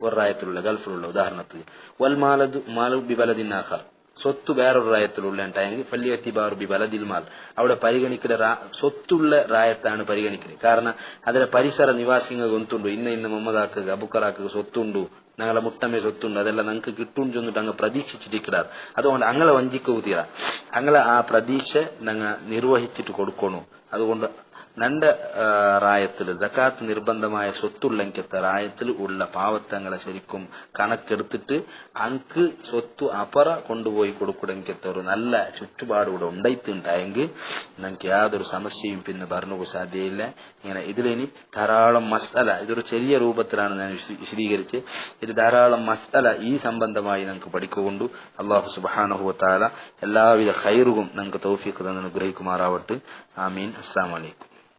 ഒരു രായത്തിലുള്ള ഗൾഫിലുള്ള ഉദാഹരണത്തിന് വൽ മാലു ബി ബലദിനാഖർ സ്വത്ത് വേറൊരു രായത്തിലുള്ളെങ്കിൽ ഫല്യത്തിബാറു ബി ബലദിൽ മാൽ അവിടെ പരിഗണിക്കുന്ന സ്വത്തുള്ള രായത്താണ് പരിഗണിക്കുന്നത്. കാരണം അതിലെ പരിസര നിവാസികൾ ഗൊന്തുണ്ടു ഇന്ന മുഹമ്മദാക്ക് അബുക്കറാക്ക് സ്വത്തുണ്ടു ഞങ്ങളെ മുട്ടമേ സ്വത്തുണ്ട് അതെല്ലാം ഞങ്ങൾക്ക് കിട്ടും ചെന്നിട്ട് അങ്ങ് പ്രതീക്ഷിച്ചിരിക്കാറ്. അതുകൊണ്ട് അങ്ങനെ വഞ്ചിക്കുക തീരാ അങ്ങനെ ആ പ്രതീക്ഷ ഞങ്ങൾ നിർവഹിച്ചിട്ട് കൊടുക്കണു. അതുകൊണ്ട് നന്റെ റായത്തിൽ സക്കാത്ത് നിർബന്ധമായ സ്വത്തുള്ളെങ്കിലത്തെ റായത്തിൽ ഉള്ള പാവത്തങ്ങളെ ശരിക്കും കണക്കെടുത്തിട്ട് അങ്ക് സ്വത്ത് അപ്പറ കൊണ്ടുപോയി കൊടുക്കണമെങ്കിലത്തെ ഒരു നല്ല ചുറ്റുപാടുകൂടെ ഉണ്ടായിട്ടുണ്ടായെങ്കിൽ ഞങ്ങൾക്ക് യാതൊരു സമസ്യയും പിന്നെ പറഞ്ഞു സാധ്യയില്ല. ഇങ്ങനെ ഇതിലിനി ധാരാളം മസ്അല ഇതൊരു ചെറിയ രൂപത്തിലാണ് ഞാൻ വിശദീകരിച്ച് ഇത് ധാരാളം മസ്അല ഈ സംബന്ധമായി ഞങ്ങൾക്ക് പഠിക്കുകൊണ്ടു. അല്ലാഹു സുബ്ഹാനഹു വ തആല എല്ലാവിധ ഖൈറും ഞങ്ങൾക്ക് തൗഫീഖ് തന്ന് അനുഗ്രഹിക്കുമാറാവട്ടെ. ആമീൻ. അസ്സലാമു അലൈക്കും.